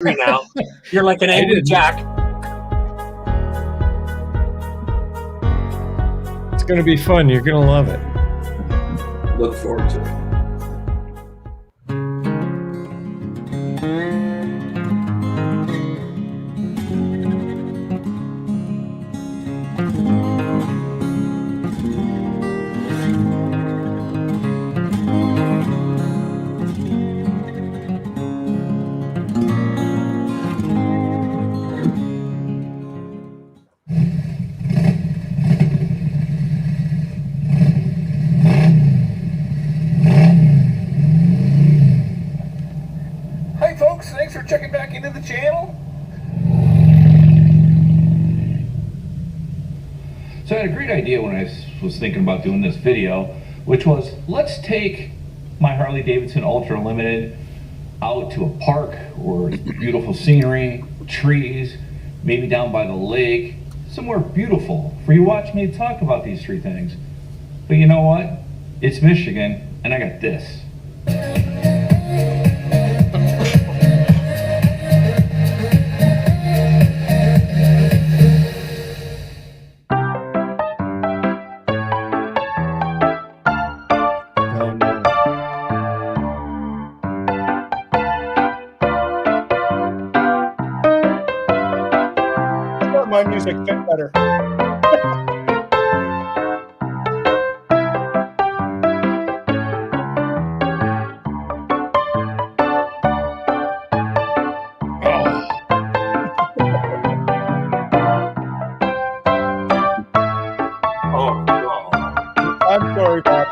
now. You're like an angry Jack. It's going to be fun. You're going to love it. Look forward to it. Thanks for checking back into the channel. So I had a great idea when I was thinking about doing this video, which was, let's take my Harley Davidson Ultra Limited out to a park or beautiful scenery, trees, maybe down by the lake, somewhere beautiful for you to watch me talk about these three things. But you know what? It's Michigan, and I got this. My music fit better. I'm sorry, Bob.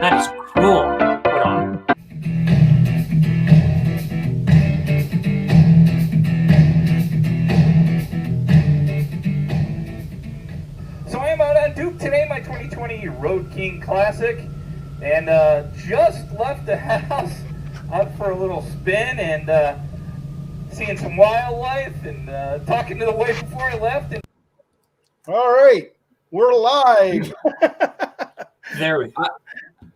That is cruel. Hold on. So I am out on Duke today, my 2020 Road King Classic, and just left the house out for a little spin and seeing some wildlife and talking to the wife before I left. And All right, we're live. There we go.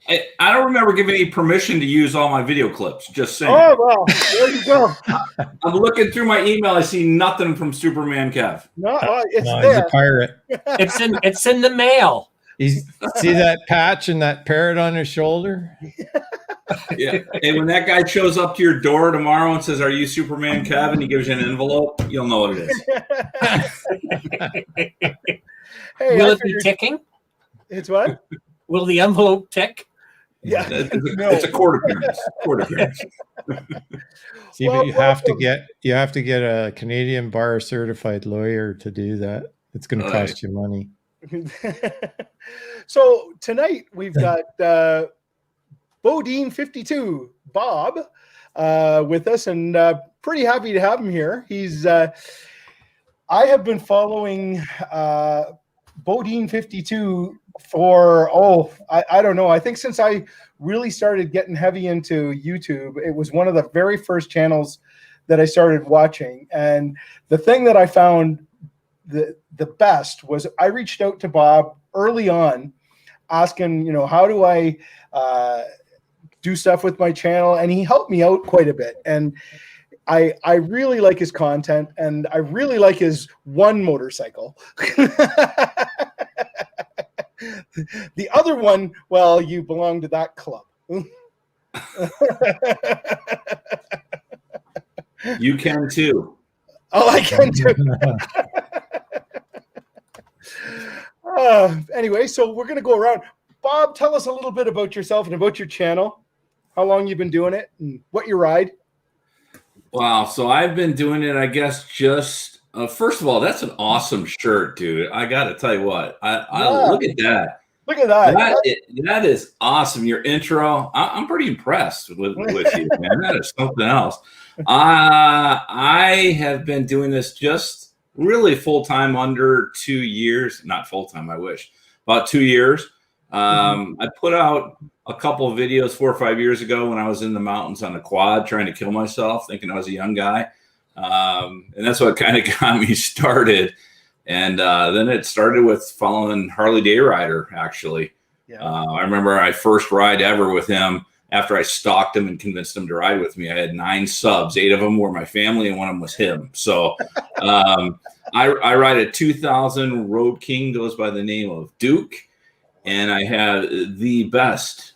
I don't remember giving any permission to use all my video clips. Just saying. Oh, well, there you go. I'm looking through my email. I see nothing from Superman Kev. No, it's No, there. he's a pirate. It's in the mail. See that patch and that parrot on his shoulder? Yeah. And when that guy shows up to your door tomorrow and says, "Are you Superman Kev?" and he gives you an envelope, you'll know what it is. Hey, Will I it be figured- ticking? It's what? Will the envelope tick? Yeah. It's a court appearance. Court appearance. See, Well, but you have to welcome. get a Canadian bar certified lawyer to do that. It's going to cost you money. So tonight we've got BoDean 52 Bob with us, and pretty happy to have him here. He's I have been following BoDean 52 for I don't know, I think since I really started getting heavy into YouTube. It was one of the very first channels that I started watching, and the thing that I found the best was I reached out to Bob early on asking, how do I do stuff with my channel, and he helped me out quite a bit. And I really like his content, and I really like his one motorcycle. The other one, well, you belong to that club. You can too. Oh, I can too. Anyway, so we're going to go around. Bob, tell us a little bit about yourself and about your channel, how long you've been doing it, and what you ride. Wow. So I've been doing it, I guess, just first of all, that's an awesome shirt, dude. I got to tell you what, I look at that. Look at that. That is awesome. Your intro, I'm pretty impressed with you, man. That is something else. I have been doing this just really full-time under 2 years. Not full-time, I wish. About 2 years. I put out a couple of videos 4 or 5 years ago when I was in the mountains on a quad trying to kill myself, thinking I was a young guy. And that's what kind of got me started. And then it started with following Harley Day Rider, actually. Yeah. I remember my first ride ever with him, after I stalked him and convinced him to ride with me. I had 9 subs. 8 of them were my family, and one of them was him. So I ride a 2000 Road King, goes by the name of Duke, and I had the best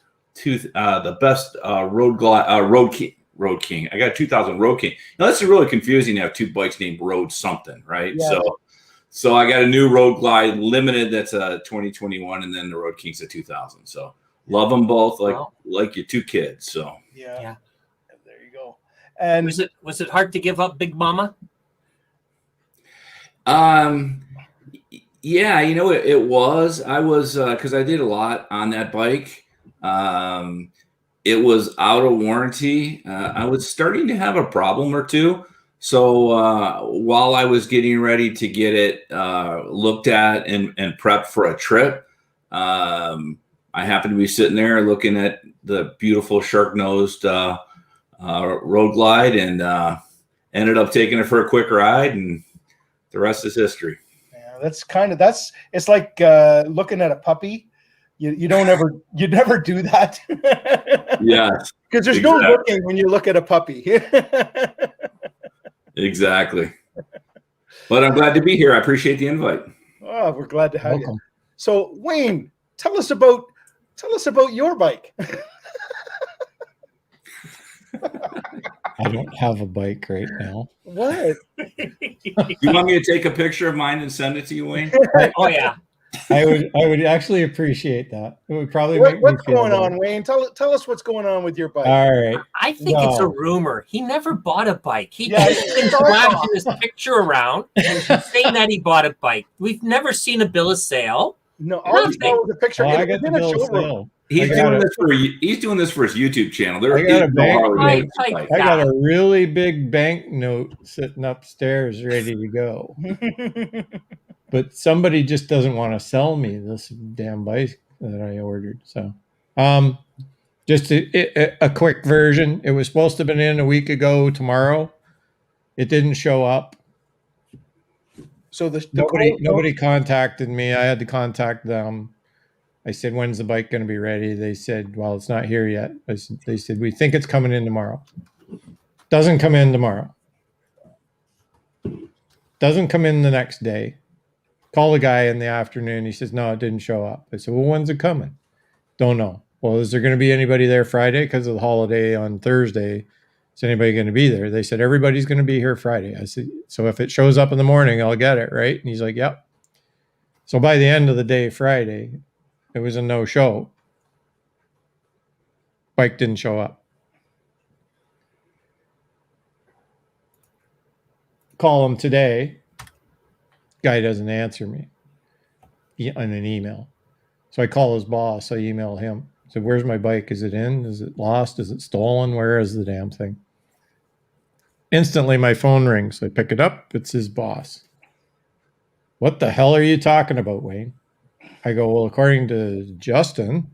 Road King. I got a 2000 Road King. Now this is really confusing to have 2 bikes named Road something, right? Yeah. So I got a new Road Glide Limited that's a 2021, and then the Road King's a 2000. So love them both like your 2 kids. So yeah. There you go. And was it hard to give up Big Mama? Yeah, it was. I was because I did a lot on that bike. It was out of warranty. I was starting to have a problem or two. So while I was getting ready to get it looked at and prepped for a trip, I happened to be sitting there looking at the beautiful shark-nosed Road Glide, and ended up taking it for a quick ride, and the rest is history. Yeah, it's like looking at a puppy. You never do that. Yeah, because there's no looking when you look at a puppy. Exactly. But I'm glad to be here. I appreciate the invite. Oh, we're glad to have you. So Wayne, tell us about your bike. I don't have a bike right now. What? You want me to take a picture of mine and send it to you, Wayne? Oh yeah. I would actually appreciate that. It would probably what's make me feel going better. on, Wayne? Tell us what's going on with your bike. All right. I think it's a rumor. He never bought a bike. He's been all flashing his picture around and saying that he bought a bike. We've never seen a bill of sale. No, all we saw was a picture. I got the bill of sale. He's doing this for his YouTube channel. I got a really big banknote sitting upstairs ready to go. But somebody just doesn't want to sell me this damn bike that I ordered. So just a quick version. It was supposed to have been in a week ago tomorrow. It didn't show up. So nobody contacted me. I had to contact them. I said, when's the bike going to be ready? They said, well, it's not here yet. They said, we think it's coming in tomorrow. Doesn't come in tomorrow. Doesn't come in the next day. Call the guy in the afternoon. He says, no, it didn't show up. I said, well, when's it coming? Don't know. Well, is there going to be anybody there Friday? Because of the holiday on Thursday. Is anybody going to be there? They said, everybody's going to be here Friday. I said, so if it shows up in the morning, I'll get it, right? And he's like, yep. So by the end of the day, Friday, it was a no-show. Bike didn't show up. Call him today. Guy doesn't answer me on an email. So I call his boss. I email him. I said, where's my bike? Is it in? Is it lost? Is it stolen? Where is the damn thing? Instantly, my phone rings. I pick it up. It's his boss. What the hell are you talking about, Wayne? I go, well, according to Justin,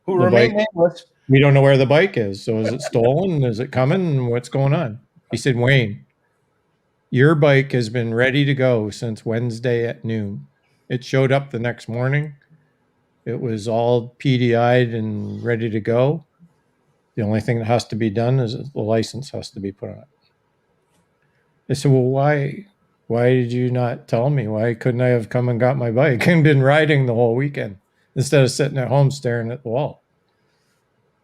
who remained nameless, we don't know where the bike is. So is it stolen? Is it coming? What's going on? He said, Wayne, your bike has been ready to go since Wednesday at noon. It showed up the next morning. It was all PDI'd and ready to go. The only thing that has to be done is the license has to be put on it. I said, well, why did you not tell me? Why couldn't I have come and got my bike and been riding the whole weekend instead of sitting at home staring at the wall?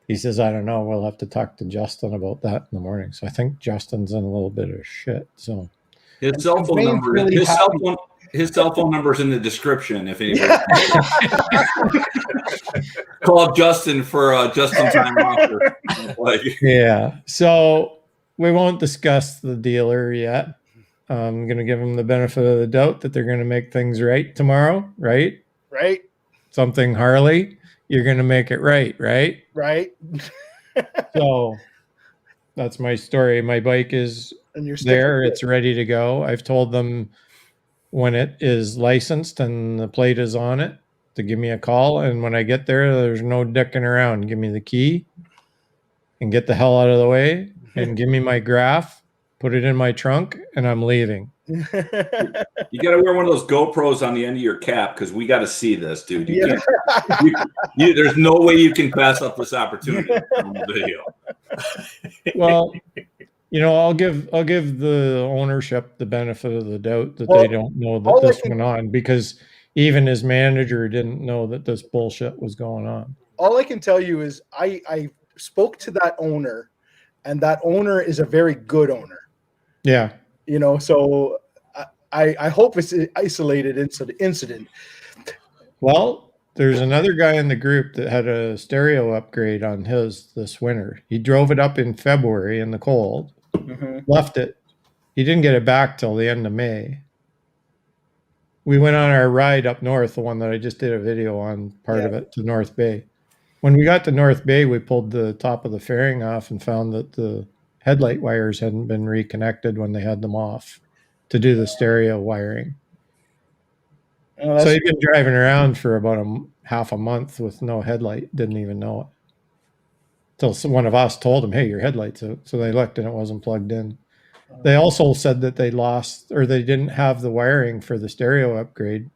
He says, I don't know. We'll have to talk to Justin about that in the morning. So I think Justin's in a little bit of shit. So his cell phone number, his cell phone number's in the description. If anybody call up Justin for a just-in-time offer. Yeah. So we won't discuss the dealer yet. I'm going to give them the benefit of the doubt that they're going to make things right tomorrow, right? Right. Something Harley, you're going to make it right, right? Right. So that's my story. My bike is there. It's ready to go. I've told them when it is licensed and the plate is on it to give me a call. And when I get there, there's no dicking around. Give me the key and get the hell out of the way and give me my graph, put it in my trunk, and I'm leaving. You got to wear one of those GoPros on the end of your cap because we got to see this, dude. You can't, there's no way you can pass up this opportunity on the video. Well, I'll give the ownership the benefit of the doubt that they don't know that this went on, because even his manager didn't know that this bullshit was going on. All I can tell you is I spoke to that owner, and that owner is a very good owner. Yeah. So I hope it's an isolated incident. Well, there's another guy in the group that had a stereo upgrade on his this winter. He drove it up in February in the cold, left it. He didn't get it back till the end of May. We went on our ride up north, the one that I just did a video on, part of it, to North Bay. When we got to North Bay, we pulled the top of the fairing off and found that the headlight wires hadn't been reconnected when they had them off to do the stereo wiring. So he'd been driving around for about half a month with no headlight, didn't even know it. Till one of us told him, hey, your headlight's out. So they looked and it wasn't plugged in. They also said that they lost, or they didn't have the wiring for the stereo upgrade.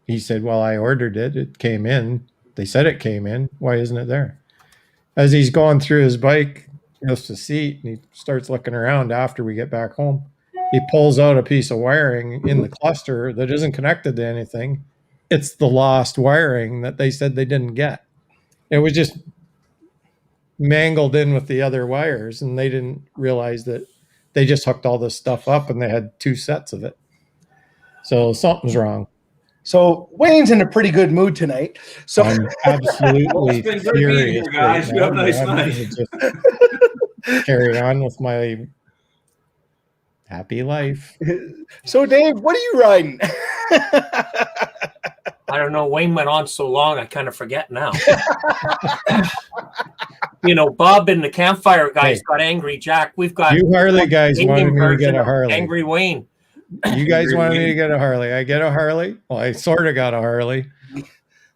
He said, well, I ordered it. It came in. They said it came in. Why isn't it there? As he's going through his bike, lifts the seat, and he starts looking around after we get back home. He pulls out a piece of wiring in the cluster that isn't connected to anything. It's the lost wiring that they said they didn't get. It was just mangled in with the other wires, and they didn't realize that they just hooked all this stuff up and they had 2 sets of it. So something's wrong. So Wayne's in a pretty good mood tonight. So I'm absolutely furious, guys. You have a nice night. Just carry on with my happy life. So Dave, what are you riding? I don't know. Wayne went on so long, I kind of forget now. Bob and the campfire guys got Angry Jack. We've got you Harley guys wanted me to get a Harley. Angry Wayne. You guys wanted me to get a Harley. I get a Harley. Well, I sort of got a Harley.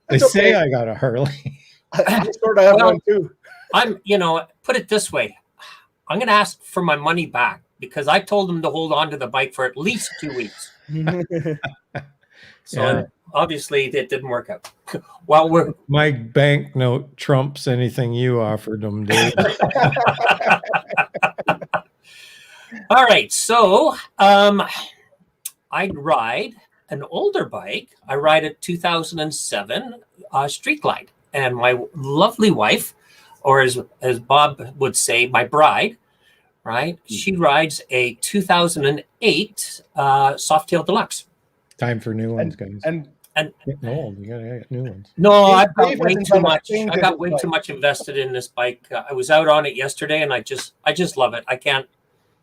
They say I got a Harley. I sort of have one too. Put it this way. I'm going to ask for my money back because I told them to hold on to the bike for at least 2 weeks. So obviously it didn't work out. Well, my banknote trumps anything you offered them, Dave. All right. So I ride an older bike. I ride a 2007 Street Glide. And my lovely wife, or as Bob would say, my bride, right? She rides a 2008 Softail Deluxe. Time for new ones, guys. And getting old, you gotta get new ones. No, I've got way too much. I got way too much invested in this bike. I was out on it yesterday, and I just love it. I can't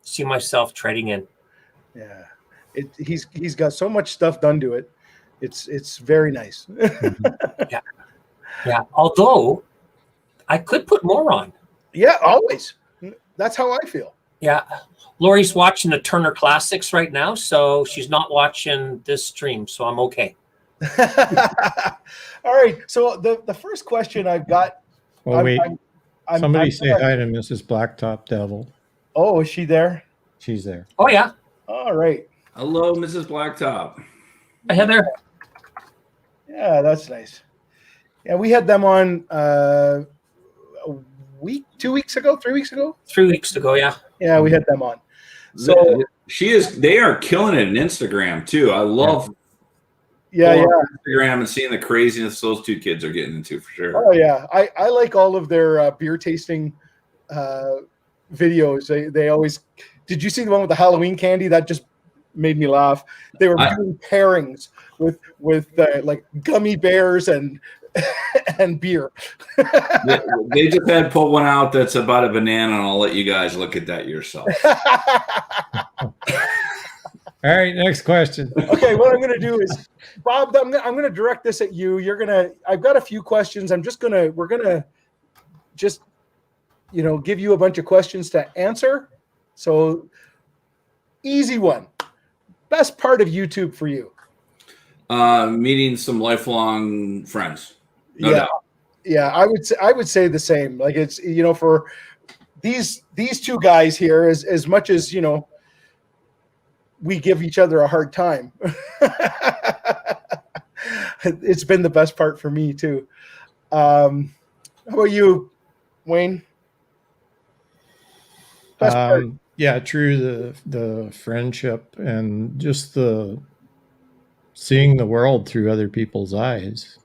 see myself trading in. Yeah, he's got so much stuff done to it. It's very nice. Yeah. Although I could put more on. Yeah, always. That's how I feel. Yeah. Lori's watching the Turner Classics right now, so she's not watching this stream, so I'm okay. All right. So the first question I've got. Oh, wait. Somebody say hi to Mrs. Blacktop Devil. Oh, is she there? She's there. Oh, yeah. All right. Hello, Mrs. Blacktop. Hi, Heather. Yeah, that's nice. Yeah, we had them on a week, 2 weeks ago, 3 weeks ago. 3 weeks ago, yeah. Yeah, we had them on. So they are killing it in Instagram too. I love Instagram and seeing the craziness those 2 kids are getting into for sure. Oh yeah. I like all of their beer tasting videos. They always did you see the one with the Halloween candy? That just made me laugh. They were doing pairings with like gummy bears and beer. They just had put one out that's about a banana, and I'll let you guys look at that yourself. All right, next question. Okay, what I'm going to do is, Bob, I'm going to direct this at you. I've got a few questions. We're going to just, give you a bunch of questions to answer. So, easy one. Best part of YouTube for you? Meeting some lifelong friends. No doubt. Yeah, I would say the same. Like it's for these 2 guys here, as much as we give each other a hard time. It's been the best part for me too. How about you, Wayne? Best part. Yeah, true. The friendship and just the seeing the world through other people's eyes.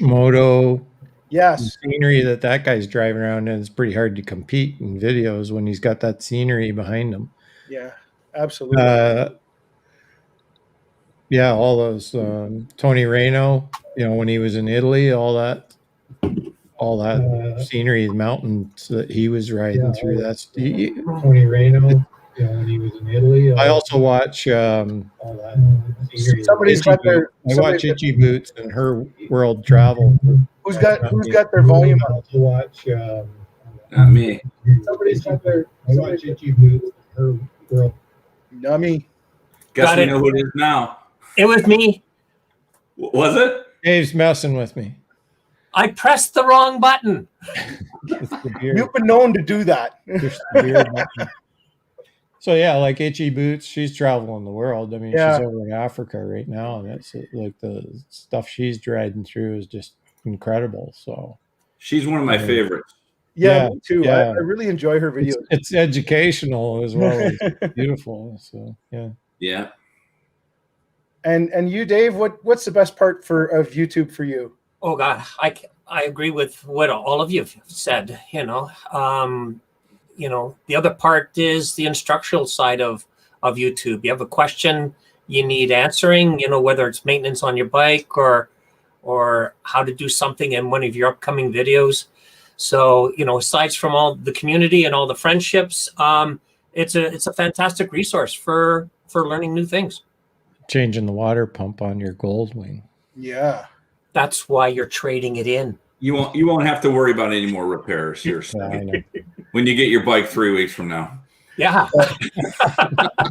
Moto, Yes. scenery that guy's driving around in is pretty hard to compete in videos when he's got that scenery behind him. Yeah, absolutely. Yeah, all those Tony Reno, when he was in Italy, all that scenery, the mountains that he was riding through. That's Tony Reno. When he was in Italy. I also watch all that scenery. Somebody's got their. I watch Itchy Boots and her world travel. Who's got their volume up? To watch. Not me. Somebody's got their. I watch Itchy Boots and her world. Not me. Guess Got we it. know who it is now. It was me. Was it? Dave's messing with me. I pressed the wrong button. It's the beard. You've been known to do that. It's the beard button. So yeah, like Itchy Boots, she's traveling the world. I mean, Yeah. she's over in Africa right now, and that's like the stuff she's riding through is just incredible. So She's one of my favorites. Yeah, Yeah, me too. yeah. I really enjoy her videos. it's educational as well as beautiful. So yeah. Yeah. And you, Dave, what's the best part of YouTube for you? Oh God, I agree with what all of you have said. The other part is the instructional side of YouTube. You have a question you need answering, whether it's maintenance on your bike or how to do something in one of your upcoming videos. So, aside from all the community and all the friendships, it's a fantastic resource for learning new things. Changing the water pump on your Goldwing. Yeah. That's why you're trading it in. You won't have to worry about any more repairs. Seriously. I know. When you get your bike 3 weeks from now. Yeah.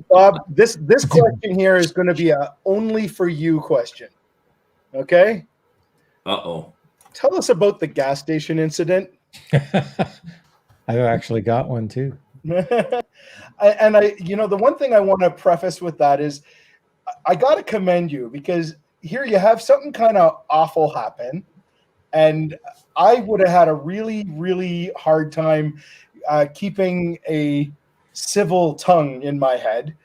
Bob, this question here is going to be a only for you question. Okay? Uh-oh. Tell us about the gas station incident. I've actually got one too. The one thing I want to preface with that is I got to commend you, because here you have something kind of awful happen, and I would have had a really, really hard time keeping a civil tongue in my head.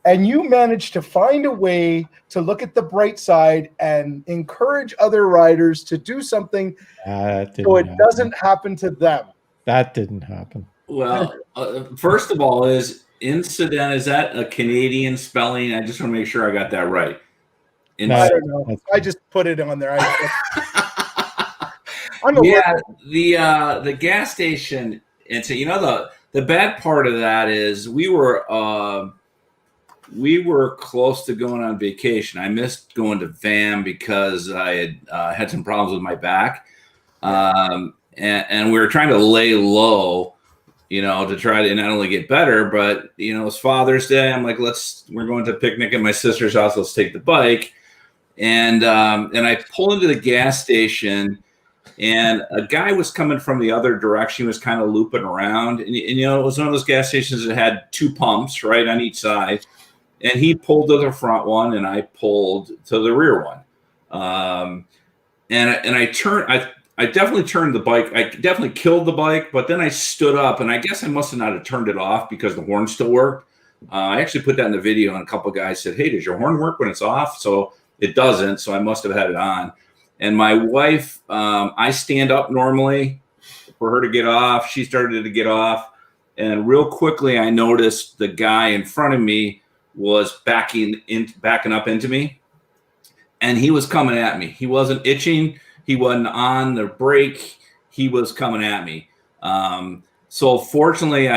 And you managed to find a way to look at the bright side and encourage other riders to do something so it doesn't happen to them. That didn't happen. Well, first of all, is that a Canadian spelling? I just want to make sure I got that right. I don't know. I just put it on there. The gas station. And so, the bad part of that is we were close to going on vacation. I missed going to VAM because I had some problems with my back. And we were trying to lay low, to try to not only get better, but, it's Father's Day. I'm like, we're going to a picnic at my sister's house. Let's take the bike. And I pull into the gas station, and a guy was coming from the other direction. He was kind of looping around, and it was one of those gas stations that had 2 pumps right on each side. And he pulled to the front one, and I pulled to the rear one. And I definitely turned the bike. I definitely killed the bike, but then I stood up, and I guess I must have not have turned it off because the horn still worked. I actually put that in the video, and a couple of guys said, "Hey, does your horn work when it's off?" So it doesn't. So I must have had it on. And my wife, I stand up normally for her to get off. She started to get off, and real quickly I noticed the guy in front of me was backing up into me, and he was coming at me. He wasn't itching. He wasn't on the brake. He was coming at me. So fortunately,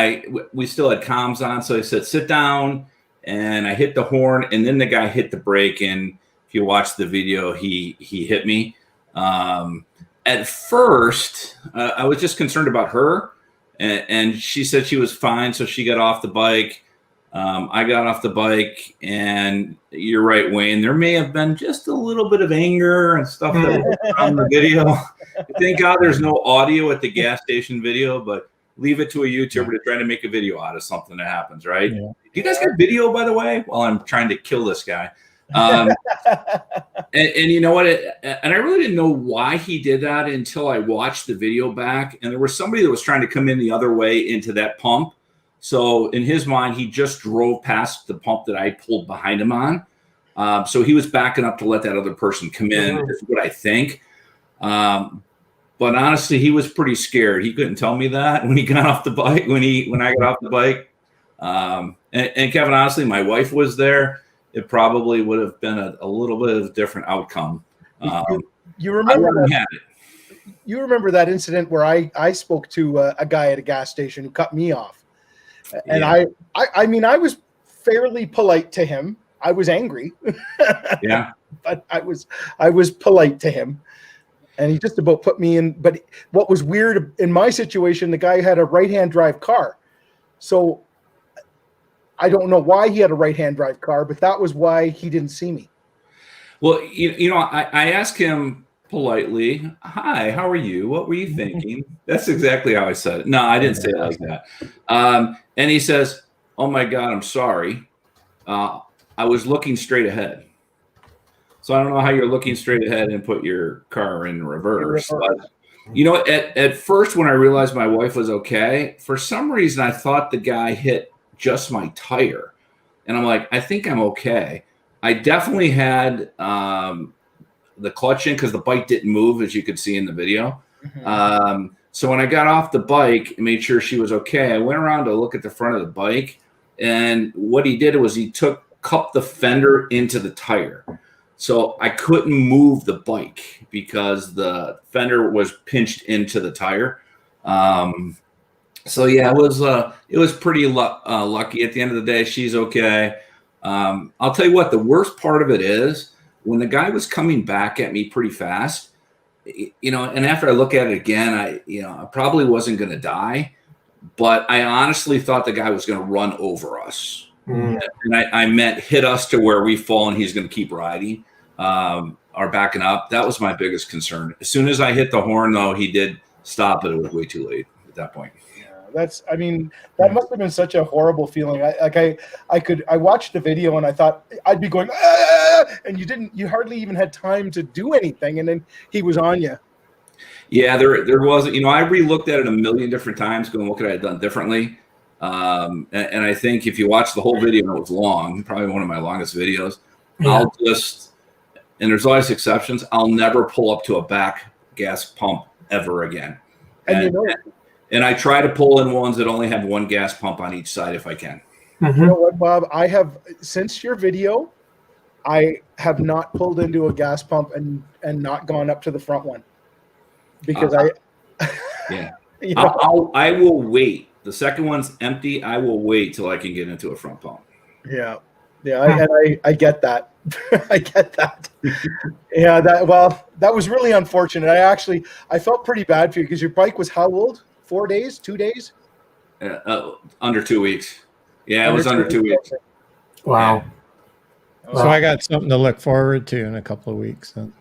we still had comms on. So I said, "Sit down," and I hit the horn, and then the guy hit the brake. And if you watch the video, he hit me. At first, I was just concerned about her, and she said she was fine, so she got off the bike. I got off the bike, and you're right, Wayne. There may have been just a little bit of anger and stuff that was on the video. Thank God there's no audio at the gas station video, but leave it to a YouTuber to try to make a video out of something that happens, right? Yeah. Do you guys got video, by the way? While I'm trying to kill this guy. And you know what? And I really didn't know why he did that until I watched the video back. And there was somebody that was trying to come in the other way into that pump. So in his mind, he just drove past the pump that I pulled behind him on. So he was backing up to let that other person come in, is what I think. But honestly, he was pretty scared. He couldn't tell me that when he got off the bike, when I got off the bike. And Kevin, honestly, my wife was there. It probably would have been a little bit of a different outcome. You remember that? You remember that incident where I spoke to a guy at a gas station who cut me off, and I mean, I was fairly polite to him. I was angry, yeah, but I was polite to him, and he just about put me in. But what was weird in my situation, the guy had a right-hand drive car, so I don't know why he had a right-hand drive car, but that was why he didn't see me. Well, you know, I asked him politely, "Hi, how are you? What were you thinking?" That's exactly how I said it. No, I didn't say it like that. And he says, "Oh my God, I'm sorry. I was looking straight ahead." So I don't know how you're looking straight ahead and put your car in reverse. But, you know, at first when I realized my wife was okay, for some reason I thought the guy hit just my tire. And I'm like, I think I'm okay. I definitely had the clutch in because the bike didn't move, as you could see in the video. So when I got off the bike and made sure she was okay, I went around to look at the front of the bike. And what he did was he cupped the fender into the tire. So I couldn't move the bike because the fender was pinched into the tire. So yeah, it was pretty lucky. At the end of the day, she's okay. I'll tell you what, the worst part of it is when the guy was coming back at me pretty fast, you know, and after I look at it again, I probably wasn't going to die, but I honestly thought the guy was going to run over us. And I meant hit us to where we fall and he's going to keep riding or backing up. That was my biggest concern. As soon as I hit the horn, though, he did stop, but it was way too late at that point. That must have been such a horrible feeling. I watched the video and I thought I'd be going, and you hardly even had time to do anything. And then he was on you. Yeah, there was, you know, I re-looked at it a million different times going, what could I have done differently? And I think if you watch the whole video, it was long, probably one of my longest videos. Yeah. And there's always exceptions. I'll never pull up to a back gas pump ever again. And I try to pull in ones that only have one gas pump on each side if I can. You know what, Bob? I have, since your video, I have not pulled into a gas pump and not gone up to the front one because you know, I will wait. The second one's empty. I will wait till I can get into a front pump. Yeah. I get that. I get that. Yeah. That was really unfortunate. I felt pretty bad for you because your bike was how old? 4 days, 2 days? Under 2 weeks. Yeah, it was under 2 weeks. Wow. So I got something to look forward to in a couple of weeks. Then.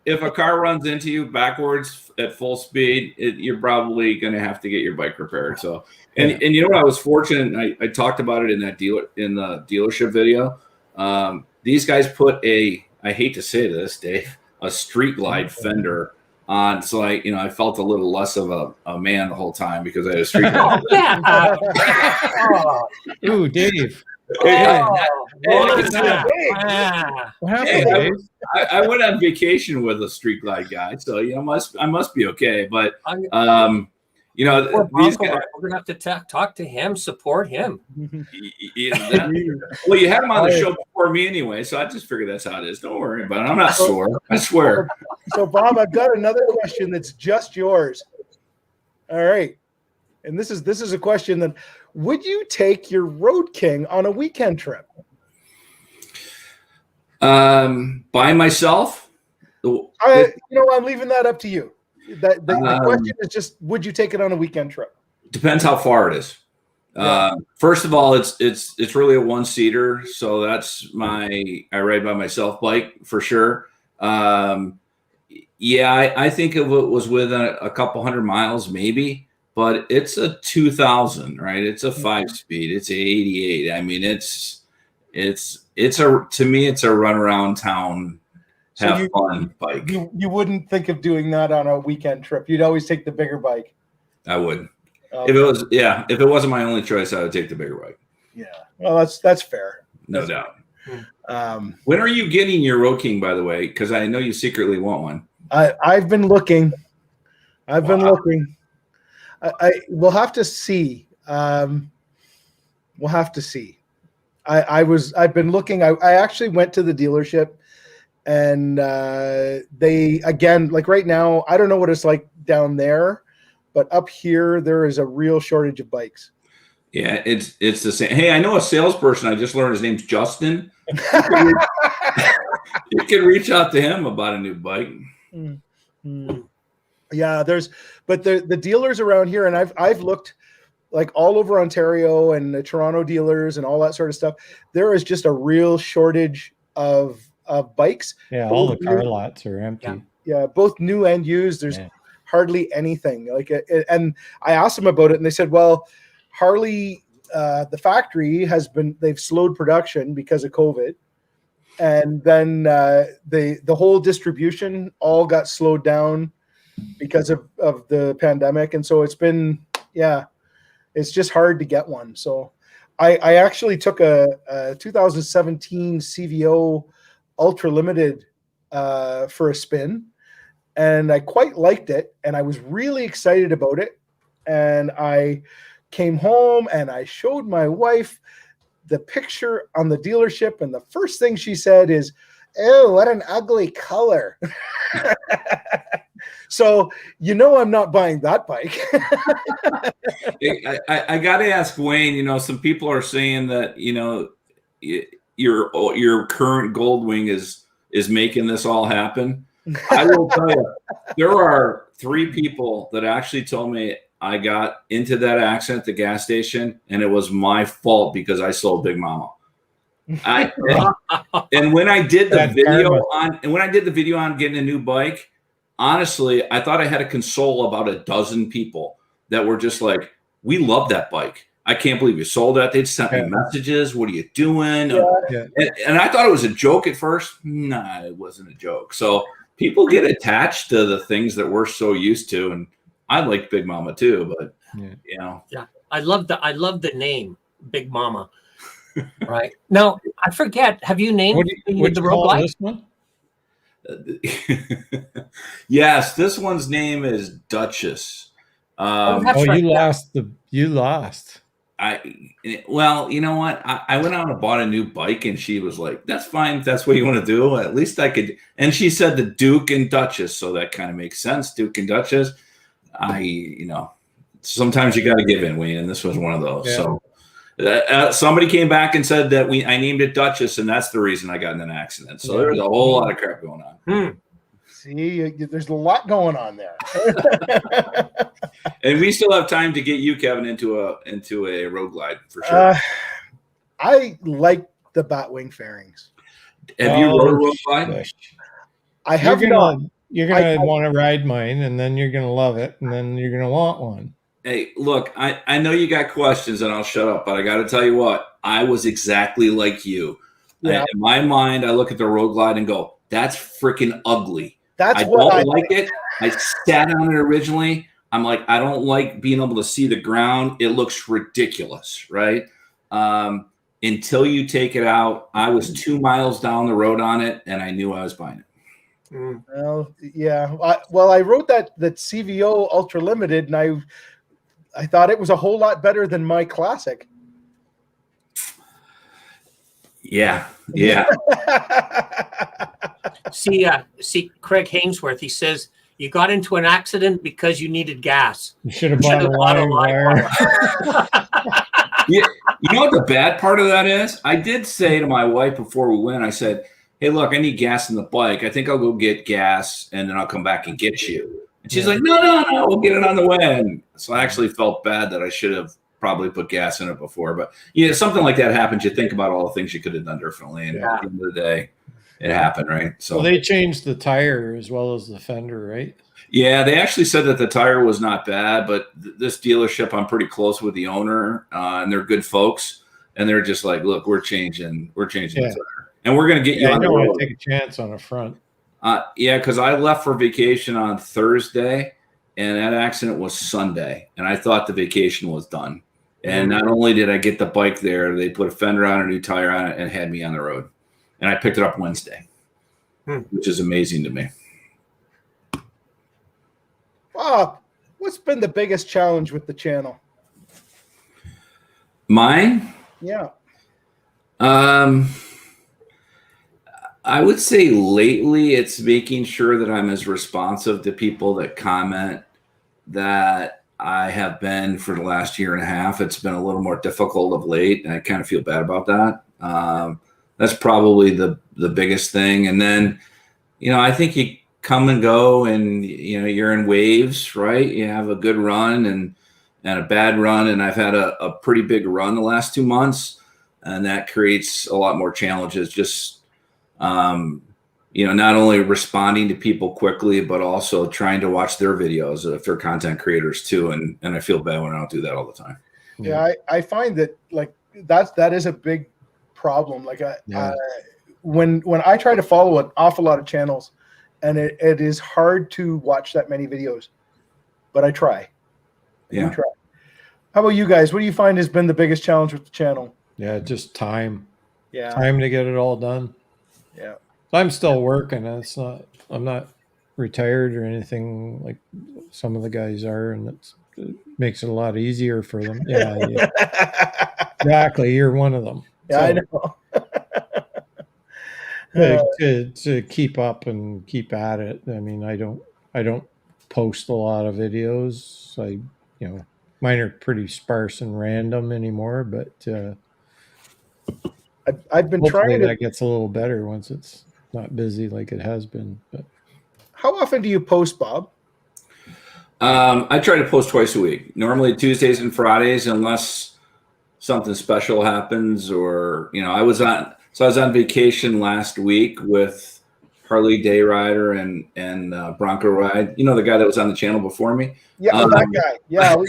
If a car runs into you backwards at full speed, you're probably going to have to get your bike repaired. So, and you know what? I was fortunate. I talked about it in the dealership video. These guys put I hate to say this, Dave, a Street Glide fender on. So I felt a little less of a man the whole time because I had a Street Glide. Ooh, Dave. What happened, Dave? I went on vacation with a Street Glide guy, so I must be okay. But these guys, we're gonna have to talk to him, support him. Well, you had him on the show before me anyway, so I just figured that's how it is. Don't worry about it. I'm not sore. I swear. So, Bob, I've got another question that's just yours. All right, and this is a question that. Would you take your Road King on a weekend trip? By myself? I'm leaving that up to you. The question is just, would you take it on a weekend trip? Depends how far it is. First of all, it's really a one-seater, so that's I ride by myself bike for sure. Yeah, I think if it was within a couple hundred miles, maybe, but it's a 2000, right? It's a 5-speed. It's a 88. I mean, it's to me, it's a run around town, have fun bike. You wouldn't think of doing that on a weekend trip. You'd always take the bigger bike. I would. Okay. If it wasn't my only choice, I would take the bigger bike. Yeah. Well, that's fair. No doubt. When are you getting your Road King, by the way? Because I know you secretly want one. I've been looking. I we'll have to see. We'll have to see. I've been looking. I actually went to the dealership, and they, again, like right now, I don't know what it's like down there, but up here there is a real shortage of bikes. Yeah, it's the same. Hey, I know a salesperson. I just learned his name's Justin. You can reach out to him about a new bike. Yeah, but the dealers around here, and I've looked like all over Ontario and the Toronto dealers and all that sort of stuff. There is just a real shortage of bikes. Yeah, all the car lots are empty. Yeah, both new and used. There's hardly anything. And I asked them about it, and they said, well, Harley, the factory they've slowed production because of COVID. And then the whole distribution all got slowed down because of the pandemic. And so it's been, it's just hard to get one. So I actually took a 2017 CVO Ultra Limited for a spin, and I quite liked it. And I was really excited about it. And I came home and I showed my wife the picture on the dealership, and the first thing she said is, "Oh, what an ugly color." So, I'm not buying that bike. I got to ask Wayne, some people are saying that, your current Goldwing is making this all happen. I will tell you, there are 3 people that actually told me I got into that accident at the gas station, and it was my fault because I sold Big Mama. And when I did the video on getting a new bike, honestly, I thought I had to console about a dozen people that were just like, "We love that bike. I can't believe you sold that." They'd sent me messages. "What are you doing?" And I thought it was a joke at first. Nah, it wasn't a joke. So people get attached to the things that we're so used to, and I like Big Mama too, but I love the name Big Mama. Right now, I forget. Have you named the Road Glide? This one? Yes, this one's name is Duchess. You lost. Well, you know what? I went out and bought a new bike, and she was like, "That's fine if that's what you want to do. At least I could." And she said the Duke and Duchess, so that kind of makes sense. Duke and Duchess. Sometimes you got to give in, Wayne, and this was one of those. Yeah. So somebody came back and said that I named it Duchess, and that's the reason I got in an accident. So there's a whole lot of crap going on. See, there's a lot going on there. And we still have time to get you, Kevin, into a Road Glide for sure. I like the Batwing fairings. Have you rode a Road Glide? I have not. You're going to want to ride mine, and then you're going to love it, and then you're going to want one. Hey, look, I know you got questions, and I'll shut up, but I got to tell you what, I was exactly like you. Yeah. In my mind, I look at the Road Glide and go, "That's freaking ugly." I don't like it. I sat on it originally. I'm like, I don't like being able to see the ground. It looks ridiculous, right? Until you take it out. I was 2 miles down the road on it, and I knew I was buying it. Well, yeah. I wrote that CVO Ultra Limited, and I thought it was a whole lot better than my Classic. Yeah. See, Craig Hainsworth, he says you got into an accident because you needed gas. You should have bought a wire. Yeah, you know what the bad part of that is? I did say to my wife before we went, I said, "Hey, look, I need gas in the bike. I think I'll go get gas, and then I'll come back and get you." And she's like, no, we'll get it on the way. And so I actually felt bad that I should have probably put gas in it before. But something like that happens. You think about all the things you could have done differently. And at the end of the day, it happened, right? So Well, they changed the tire as well as the fender, right? yeah, they actually said that the tire was not bad, but this dealership, I'm pretty close with the owner, and they're good folks, and they're just like, look, we're changing the tire, and we're going to get you I on the know I road. take a chance on a front. Yeah, because I left for vacation on Thursday, and that accident was Sunday, and I thought the vacation was done. And not only did I get the bike there, they put a fender on, a new tire on it, and had me on the road. And I picked it up Wednesday, which is amazing to me. Bob, what's been the biggest challenge with the channel? Mine? Yeah. I would say lately it's making sure that I'm as responsive to people that comment that I have been for the last year and a half. It's been a little more difficult of late, and I kind of feel bad about that. That's probably the biggest thing. And then, I think you come and go, and you're in waves, right? You have a good run and a bad run, and I've had a pretty big run the last 2 months, and that creates a lot more challenges. Just not only responding to people quickly, but also trying to watch their videos if they're content creators too. And I feel bad when I don't do that all the time. Yeah, I find that that is a big problem. Like when I try to follow an awful lot of channels, and it is hard to watch that many videos, but I try. Yeah. Try. How about you guys? What do you find has been the biggest challenge with the channel? Yeah, just time. Yeah. Time to get it all done. Yeah. I'm still working. I'm not retired or anything like some of the guys are, and it makes it a lot easier for them. Yeah. Exactly. You're one of them. Yeah, so, I know. to keep up and keep at it. I mean, I don't post a lot of videos. Mine are pretty sparse and random anymore, but I've been hopefully trying to. that gets a little better once it's not busy like it has been. But how often do you post, Bob? I try to post twice a week, normally Tuesdays and Fridays, unless something special happens, or I was on vacation last week with Harley Day Rider and Bronco Ride. The guy that was on the channel before me. Yeah, that guy. Yeah, we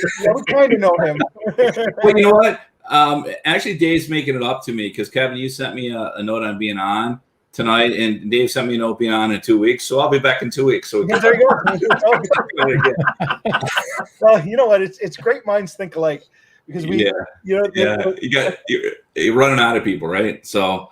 kind of know him. Well, you know what? Actually, Dave's making it up to me because Kevin, you sent me a note on being on tonight, and Dave sent me a note being on in 2 weeks. So I'll be back in 2 weeks. So there you go. Well, you know what? It's great minds think alike, because you're running out of people, right? So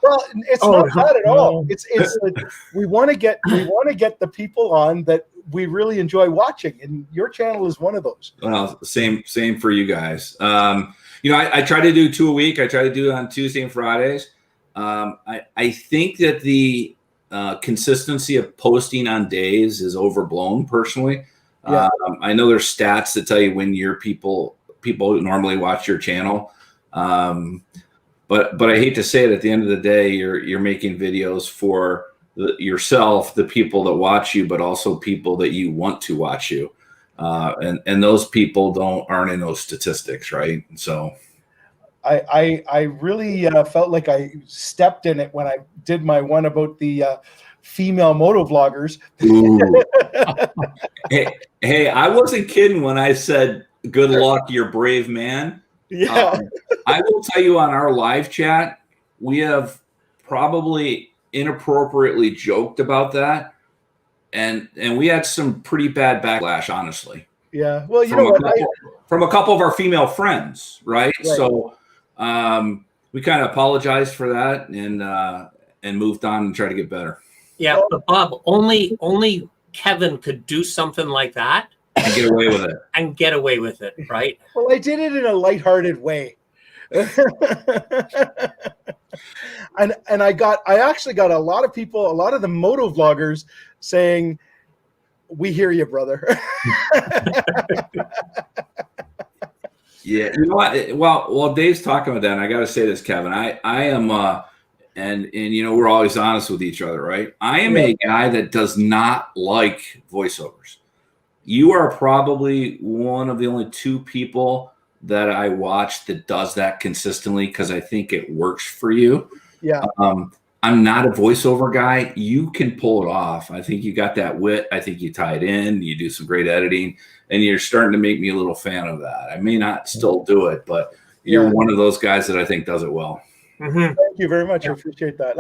it's not that at all. It's like we want to get the people on that we really enjoy watching, and your channel is one of those. Well, same for you guys. I try to do 2 a week. I try to do it on Tuesday and Fridays. I think that the consistency of posting on days is overblown personally. Yeah. I know there's stats that tell you when your people normally watch your channel. But I hate to say it, at the end of the day, you're making videos for yourself, the people that watch you, but also people that you want to watch you. And those people aren't in those statistics, right? So I really felt like I stepped in it when I did my one about the female moto vloggers. Hey, I wasn't kidding when I said, good luck, you're a brave man. Yeah. I will tell you, on our live chat, we have probably inappropriately joked about that. And we had some pretty bad backlash, honestly. Yeah. Well, you know what? From a couple of our female friends, right? So we kind of apologized for that and moved on and tried to get better. Yeah, but Bob, only Kevin could do something like that and get away with it. Right? Well, I did it in a lighthearted way. and I actually got a lot of people, a lot of the moto vloggers saying, "We hear you, brother." Yeah, you know what? Well, Dave's talking about that, and I got to say this, Kevin. I am, and we're always honest with each other, right? I am a guy that does not like voiceovers. You are probably one of the only two people that I watch that does that consistently, because I think it works for you. Yeah. I'm not a voiceover guy. You can pull it off. I think you got that wit. I think you tie it in. You do some great editing, and you're starting to make me a little fan of that. I may not still do it, but you're one of those guys that I think does it well. Thank you very much. I appreciate that.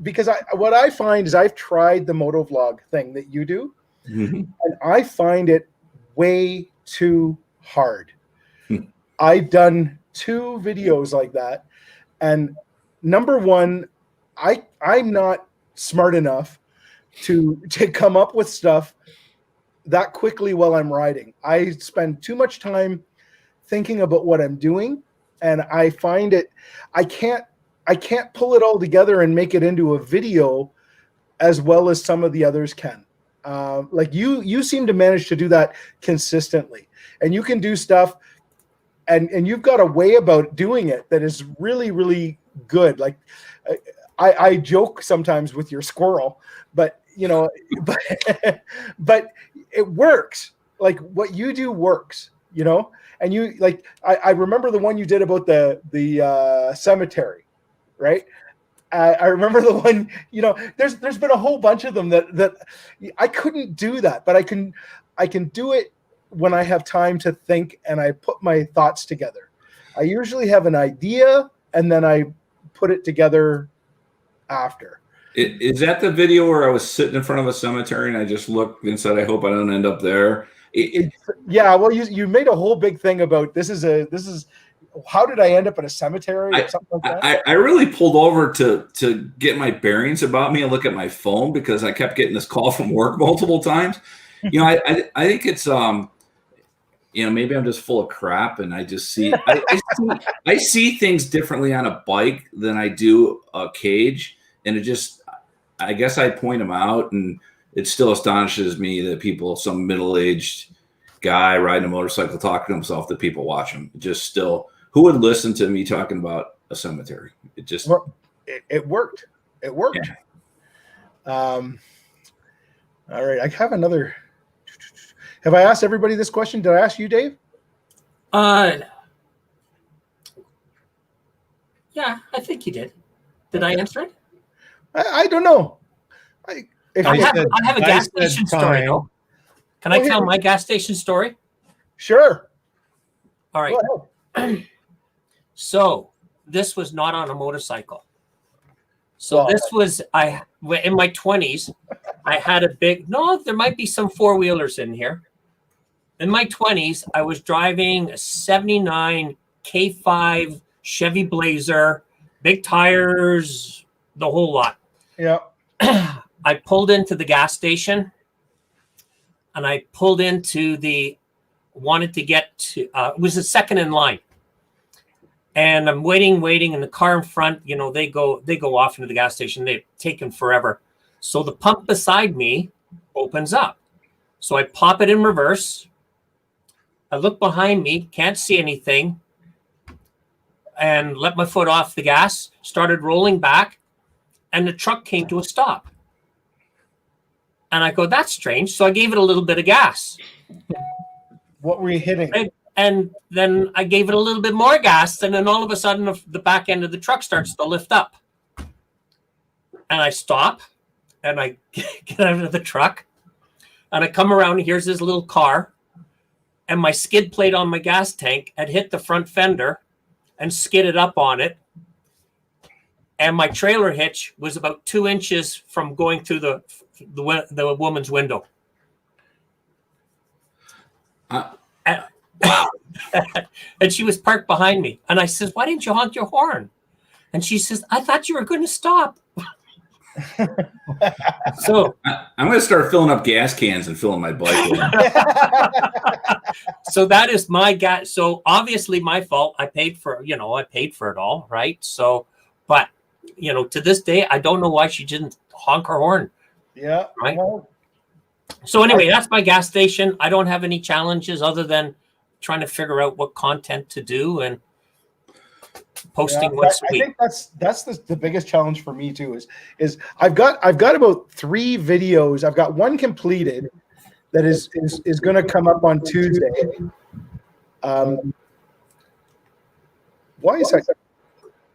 Because what I find is I've tried the motovlog thing that you do, and I find it way too hard. I've done 2 videos like that, and number one, I'm not smart enough to come up with stuff that quickly while I'm riding. I spend too much time thinking about what I'm doing, and I find I can't pull it all together and make it into a video as well as some of the others can. Like you seem to manage to do that consistently, and you can do stuff, and you've got a way about doing it that is really, really good. Like I joke sometimes with your squirrel, but but it works. Like what you do works, and you like, I remember the one you did about the cemetery, right? I remember the one, there's been a whole bunch of them that I couldn't do that, but I can do it when I have time to think and I put my thoughts together. I usually have an idea and then I put it together after. Is that the video where I was sitting in front of a cemetery and I just looked and said, I hope I don't end up there? Yeah, well, you made a whole big thing about this is how did I end up in a cemetery or something like that? I really pulled over to get my bearings about me and look at my phone because I kept getting this call from work multiple times. I think it's maybe I'm just full of crap and I just see I see things differently on a bike than I do a cage, and I guess I point them out, and it still astonishes me that some middle-aged guy riding a motorcycle talking to himself, that people watch him. Who would listen to me talking about a cemetery? It worked. It worked. Yeah. All right. I have another. Have I asked everybody this question? Did I ask you, Dave? Yeah, I think you did. Did I answer it? I don't know. I have a gas station story, though. Can I tell my gas station story? Sure. All right. So this was not on a motorcycle. So this was, in my 20s, I had a there might be some 4-wheelers in here. In my 20s, I was driving a 79 K5 Chevy Blazer, big tires, the whole lot. Yeah. I pulled into the gas station and I pulled into wanted to get to, it was the second in line. And I'm waiting, and the car in front, they go off into the gas station. They've taken forever. So the pump beside me opens up. So I pop it in reverse. I look behind me, can't see anything, and let my foot off the gas, started rolling back, and the truck came to a stop. And I go, that's strange. So I gave it a little bit of gas. What were you hitting? And then I gave it a little bit more gas, and then all of a sudden the back end of the truck starts to lift up. And I stop, and I get out of the truck, and I come around, and here's this little car, and my skid plate on my gas tank had hit the front fender and skidded up on it. And my trailer hitch was about 2 inches from going through the woman's window. Wow. And she was parked behind me. And I says, why didn't you honk your horn? And she says, I thought you were going to stop. So I'm going to start filling up gas cans and filling my bike with them. So that is my gas. So obviously my fault. I paid for it all. Right. So, but to this day, I don't know why she didn't honk her horn. Yeah. Right. Well, so anyway, that's my gas station. I don't have any challenges other than trying to figure out what content to do and posting what's sweet. I think that's the biggest challenge for me too. Is I've got about 3 videos. I've got one completed that is going to come up on Tuesday. Why is that?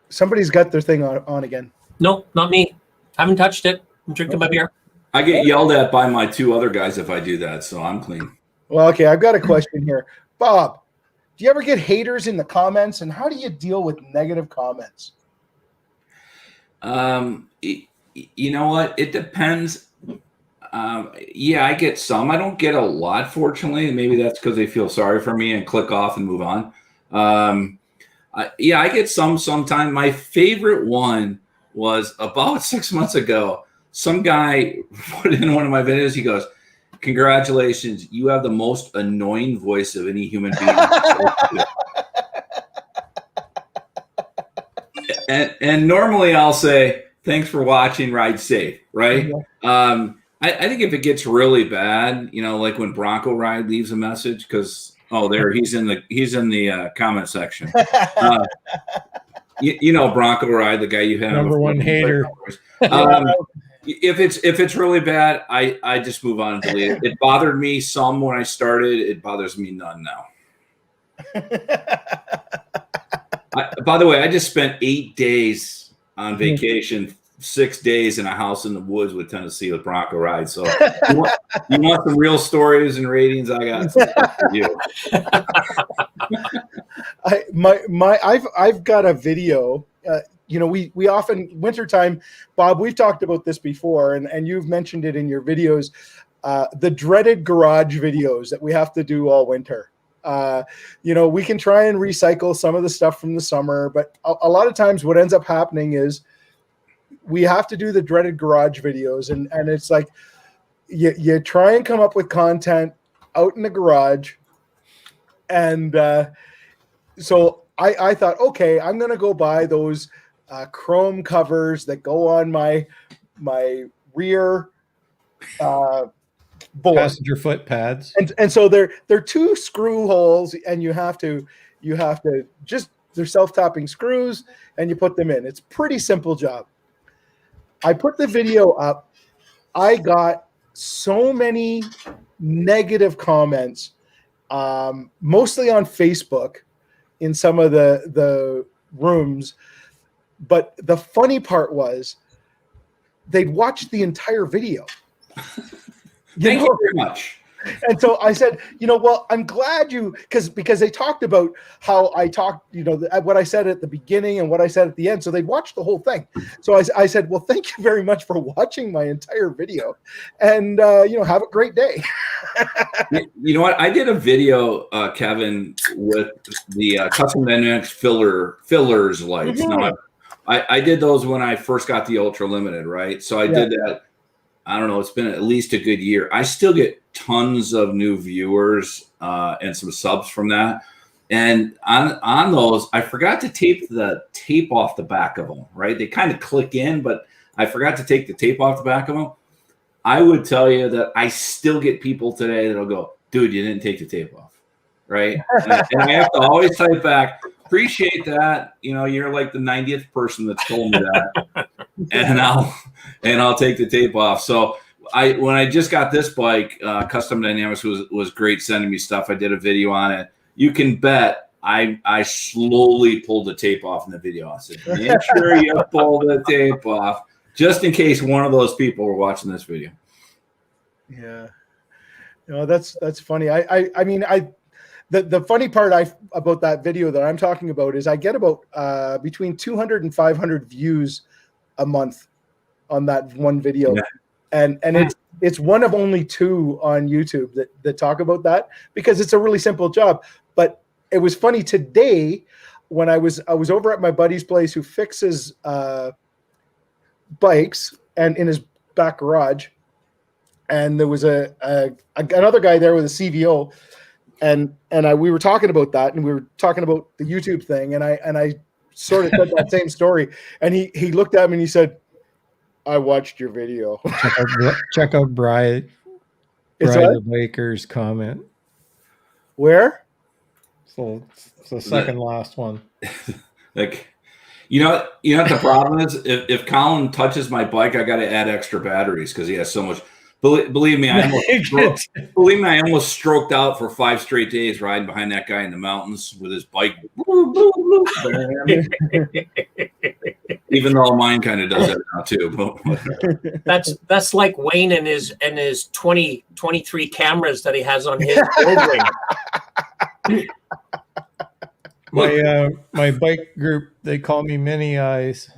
Somebody's got their thing on again. No, not me. Haven't touched it. I'm drinking my beer. I get yelled at by my 2 other guys if I do that, so I'm clean. Well, okay, I've got a question here. Bob, do you ever get haters in the comments, and how do you deal with negative comments? You know what? It depends. Yeah, I get some. I don't get a lot, fortunately. Maybe that's because they feel sorry for me and click off and move on. Yeah, I get some sometime. My favorite one was about 6 months ago. Some guy put in one of my videos. He goes, "Congratulations, you have the most annoying voice of any human being." and normally I'll say, "Thanks for watching. Ride safe." Right? Yeah. I think if it gets really bad, you know, like when Bronco Ride leaves a message, because he's in the comment section. You know Bronco Ride, the guy you have number one hater. If it's really bad, I just move on and delete it. It bothered me some when I started. It bothers me none now. By the way, I just spent 8 days on vacation, 6 days in a house in the woods with Tennessee with Bronco Ride. So you want some real stories and ratings? I got some stuff for you. I've got a video. You know, we often wintertime, Bob, we've talked about this before, and you've mentioned it in your videos, the dreaded garage videos that we have to do all winter. You know, we can try and recycle some of the stuff from the summer, but a lot of times what ends up happening is we have to do the dreaded garage videos, and it's like you try and come up with content out in the garage, and so I thought, okay, I'm gonna go buy those chrome covers that go on my rear board. Passenger foot pads, and so they're 2 screw holes, and you have to just, they're self-tapping screws, and you put them in. It's a pretty simple job. I put the video up. I got so many negative comments, mostly on Facebook in some of the rooms. But the funny part was they'd watched the entire video. Thank you very much. And so I said, you know, well, I'm glad because they talked about how I talked, you know, what I said at the beginning and what I said at the end. So they'd watched the whole thing. So I said, well, thank you very much for watching my entire video, and you know, have a great day. You know what? I did a video, Kevin, with the custom dynamics fillers lights. Mm-hmm. Now, I did those when I first got the Ultra Limited, right? So I did that. I don't know. It's been at least a good year. I still get tons of new viewers and some subs from that. And on those, I forgot to tape the tape off the back of them, right? They kind of click in, but I forgot to take the tape off the back of them. I would tell you that I still get people today that'll go, "Dude, you didn't take the tape off," right? And I have to always type back, "Appreciate that. You know, you're like the 90th person that's told me that." And I'll take the tape off. So when I just got this bike, Custom Dynamics was great sending me stuff. I did a video on it. You can bet I slowly pulled the tape off in the video. I said, "Make sure you pull the tape off," just in case one of those people were watching this video. Yeah, you know, that's funny. I mean, the funny part about that video that I'm talking about is I get about between 200 and 500 views a month on that one video. Yeah. And it's one of only 2 on YouTube that talk about that, because it's a really simple job. But it was funny today when I was over at my buddy's place who fixes bikes, and in his back garage, and there was another guy there with a CVO, and we were talking about that, and we were talking about the YouTube thing, and I sort of said that same story, and he looked at me and he said, "I watched your video." Check out Brian Baker's comment. Where? So it's the second last one. Like, you know what the problem is? If Colin touches my bike, I got to add extra batteries because he has so much. Believe me, I almost stroked out for 5 straight days riding behind that guy in the mountains with his bike. Even though mine kind of does that now too. But That's like Wayne and his 23 cameras that he has on his building. My bike group, they call me Mini Eyes.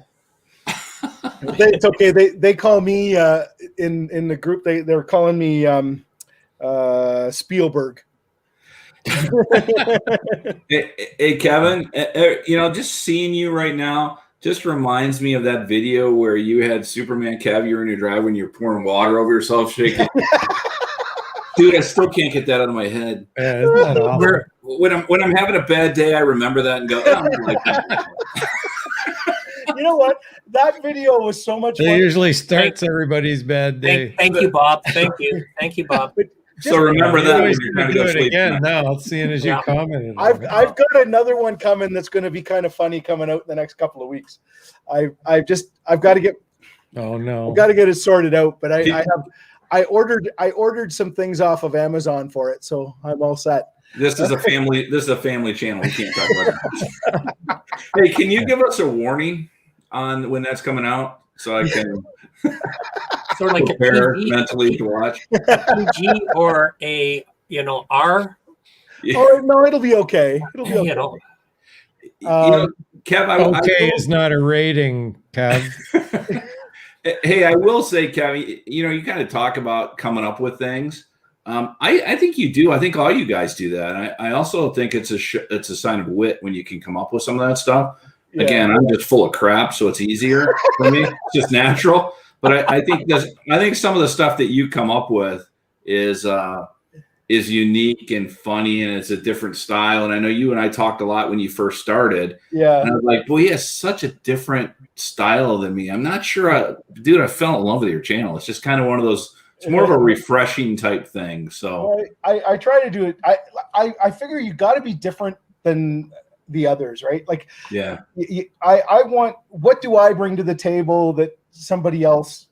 It's okay. They call me in the group. They're calling me Spielberg. Hey, Kevin, just seeing you right now just reminds me of that video where you had Superman Kev, you're in your driveway and you're pouring water over yourself, shaking. Dude, I still can't get that out of my head. Yeah, isn't that awful? When I'm having a bad day, I remember that and go, oh, I like that. You know what? That video was so much It fun. usually starts everyboody bad day. Thank you, Bob. Thank you, Bob. So remember that when Always you're gonna trying to do go it sleep. again now, seeing as you Yeah. commented. I've got another one coming that's going to be kind of funny coming out in the next couple of weeks. I've got to get Oh no. I've got to get it sorted out, but I ordered some things off of Amazon for it, so I'm all set. This is a family channel. We can't talk about that. Hey, can you give us a warning on when that's coming out so I can Sort of like prepare a PG, mentally to watch? PG or a R. Yeah. Oh no, it'll be okay. It'll be okay. You know, Kev, Okay is not a rating, Kev. Hey, I will say, Kev, you kind of talk about coming up with things. I think you do. I think all you guys do that. I also think it's a sign of wit when you can come up with some of that stuff. Yeah. Again, I'm just full of crap, so it's easier for me. It's just natural. But I think some of the stuff that you come up with is unique and funny, and it's a different style. And I know you and I talked a lot when you first started. Yeah. And I was like, boy, he has such a different style than me. I'm not sure. I fell in love with your channel. It's just kind of one of those, it's more of a refreshing type thing. So I try to do it. I figure you got to be different than the others, right? Like, yeah, I want, what do I bring to the table that somebody else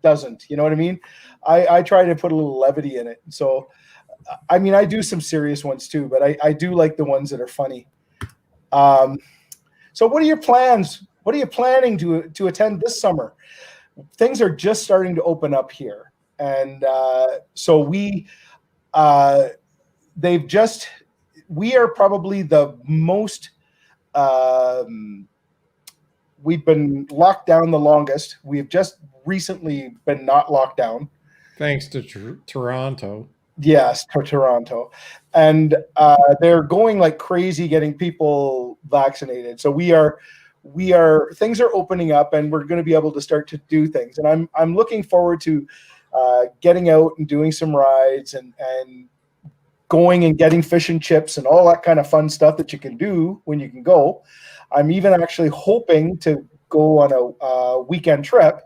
doesn't? You know what I mean? I try to put a little levity in it. So, I mean, I do some serious ones too, but I do like the ones that are funny. So what are your plans? What are you planning to attend this summer? Things are just starting to open up here. And so we are probably the most, we've been locked down the longest. We've just recently been not locked down. Thanks to Toronto. Yes, to Toronto. And they're going like crazy getting people vaccinated. So things are opening up and we're going to be able to start to do things. And I'm looking forward to getting out and doing some rides and going and getting fish and chips and all that kind of fun stuff that you can do when you can go. I'm even actually hoping to go on a weekend trip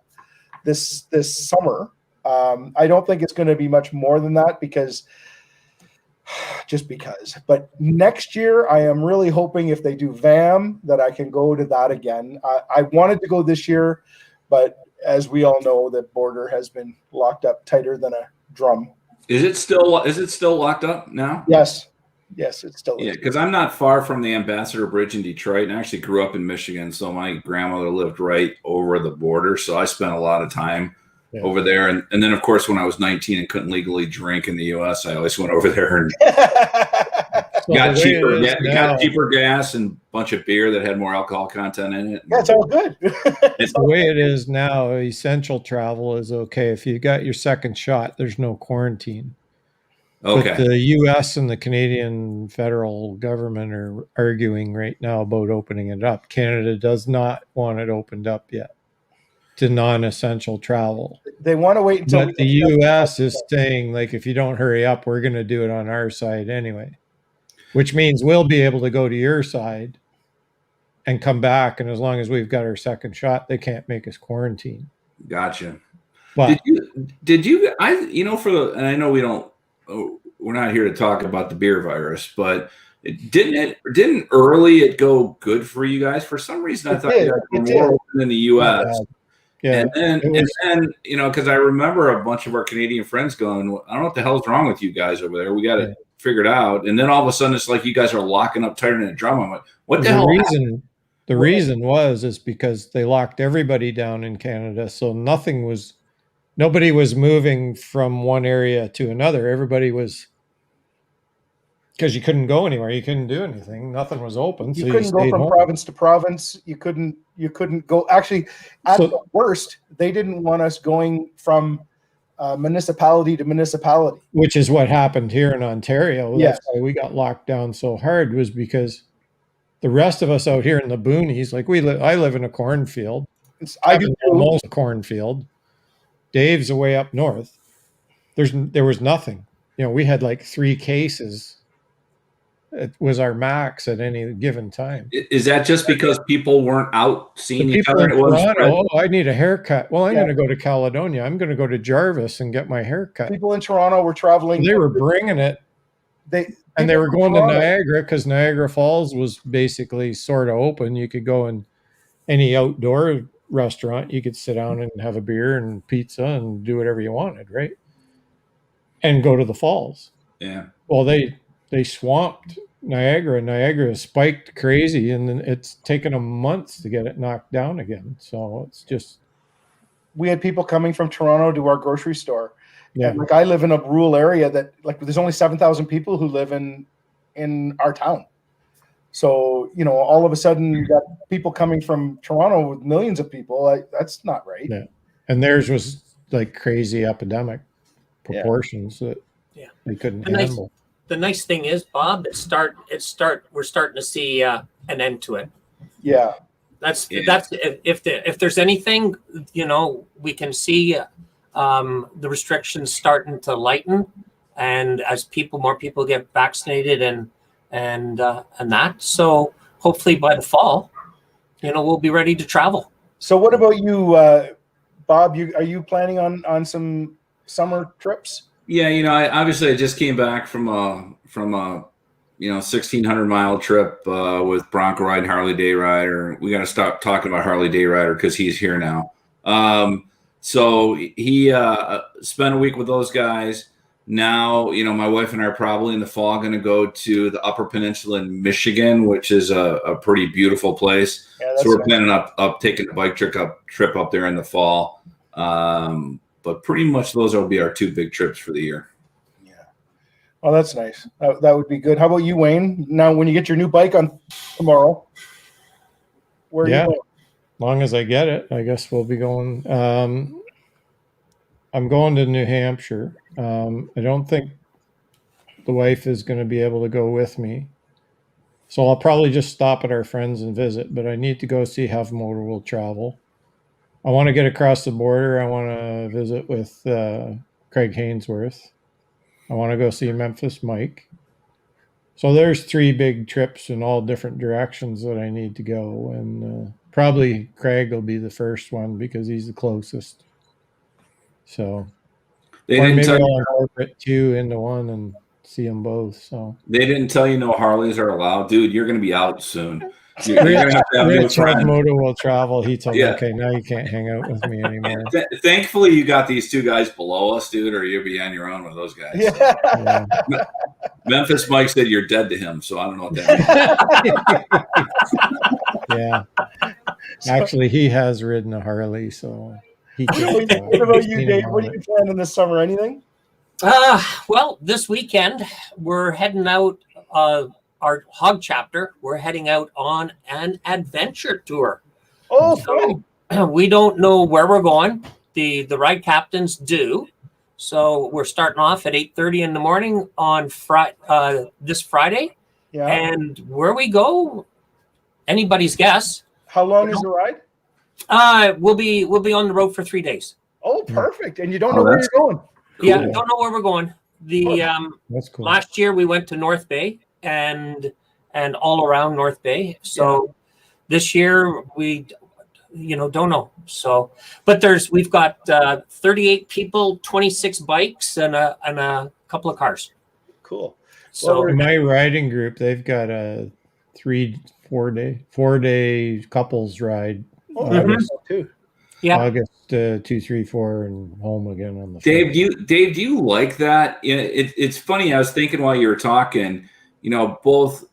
this summer. I don't think it's going to be much more than that because. But next year, I am really hoping if they do VAM that I can go to that again. I wanted to go this year, but as we all know, the border has been locked up tighter than a drum. Is it still locked up now? Yes, it still is. Yeah, because I'm not far from the Ambassador Bridge in Detroit, and I actually grew up in Michigan, so my grandmother lived right over the border, so I spent a lot of time over there. And then, of course, when I was 19 and couldn't legally drink in the U.S., I always went over there and got cheaper gas and a bunch of beer that had more alcohol content in it. Yeah, it's all good. It's the way it is now. Essential travel is okay. If you got your second shot, there's no quarantine. Okay. But the U.S. and the Canadian federal government are arguing right now about opening it up. Canada does not want it opened up yet to non-essential travel. They want to wait until. But the U.S. is saying, like, if you don't hurry up, we're going to do it on our side anyway, which means we'll be able to go to your side and come back. And as long as we've got our second shot, they can't make us quarantine. Gotcha. But and I know we're not here to talk about the beer virus, but didn't early it go good for you guys? For some reason, I thought you guys were more open in the U.S. Yeah, and then because I remember a bunch of our Canadian friends going, I don't know what the hell's wrong with you guys over there. We got to figure it out. And then all of a sudden, it's like you guys are locking up tighter than a drum. I'm like, what the hell? The reason is because they locked everybody down in Canada, so nobody was moving from one area to another. Everybody was, because you couldn't go anywhere, you couldn't do anything, nothing was open, You so couldn't go stayed from home. province to province. You couldn't go. Actually, at the worst, they didn't want us going from municipality to municipality, which is what happened here in Ontario. Yes. That's why we got locked down so hard, was because the rest of us out here in the boonies, like I live in a cornfield. I do too. Almost a cornfield. Dave's away up north. There was nothing. We had like 3 cases. It was our max at any given time. Is that just because people weren't out seeing each People other? in Toronto, I need a haircut. Well, I'm Yeah. going to go to Caledonia. I'm going to go to Jarvis and get my haircut. People in Toronto were traveling. They were bringing it. They were going to Niagara because Niagara Falls was basically sort of open. You could go in any outdoor restaurant. You could sit down and have a beer and pizza and do whatever you wanted, right? And go to the falls. Yeah. Well, they swamped Niagara. Niagara spiked crazy, and then it's taken them months to get it knocked down again. So it's just. We had people coming from Toronto to our grocery store. Yeah. And I live in a rural area that there's only 7,000 people who live in our town. So, all of a sudden you got people coming from Toronto with millions of people. That's not right. Yeah. And theirs was like crazy epidemic proportions that they couldn't handle. The nice thing is, Bob, we're starting to see an end to it. Yeah. That's if there's anything, we can see the restrictions starting to lighten, and as more people get vaccinated and that, so hopefully by the fall, we'll be ready to travel. So what about you, Bob? Are you planning on some summer trips? Yeah, obviously I just came back from a 1,600-mile trip with Bronco Ride and Harley Day Rider. We got to stop talking about Harley Day Rider because he's here now. So he spent a week with those guys. Now, my wife and I are probably in the fall going to go to the Upper Peninsula in Michigan, which is a pretty beautiful place. Yeah, so we're planning up taking a bike trip up there in the fall. But pretty much those will be our 2 big trips for the year. Yeah. Oh, that's nice. That would be good. How about you, Wayne? Now, when you get your new bike on tomorrow, where are you going? Long as I get it, I guess we'll be going. I'm going to New Hampshire. I don't think the wife is going to be able to go with me. So I'll probably just stop at our friends and visit, but I need to go see how Motor will travel. I want to get across the border. I want to visit with Craig Hainsworth. I want to go see Memphis Mike. So there's 3 big trips in all different directions that I need to go. And probably Craig will be the first one because he's the closest. So maybe I'll incorporate 2 into 1 and see them both. So they didn't tell you no Harleys are allowed, dude. You're going to be out soon. You're going to have Rich Moto will travel. He told me, okay, now you can't hang out with me anymore. Thankfully, you got these 2 guys below us, dude, or you'll be on your own with those guys. Yeah. So. Memphis Mike said you're dead to him, so I don't know what that means. Yeah. Actually, he has ridden a Harley, so he can't. What about you, Dave? What are you planning this summer? Anything? Well, this weekend we're heading out. Our Hog chapter, we're heading out on an adventure tour. Oh, so, we don't know where we're going. The ride captains do. So we're starting off at 8:30 in the morning on this Friday. Yeah. And where we go, anybody's guess. How long is the ride? We'll be on the road for 3 days. Oh, perfect. And you don't know where you're going. Cool. Yeah, don't know where we're going. That's cool. Last year we went to North Bay and all around North Bay. So this year we don't know. So, but we've got 38 people, 26 bikes, and a couple of cars. Cool. So in my riding group, they've got a 4 day couples ride. August too. Yeah. August 2, 3, 4, and home again on the. Dave, do you like that? It's funny. I was thinking while you were talking. both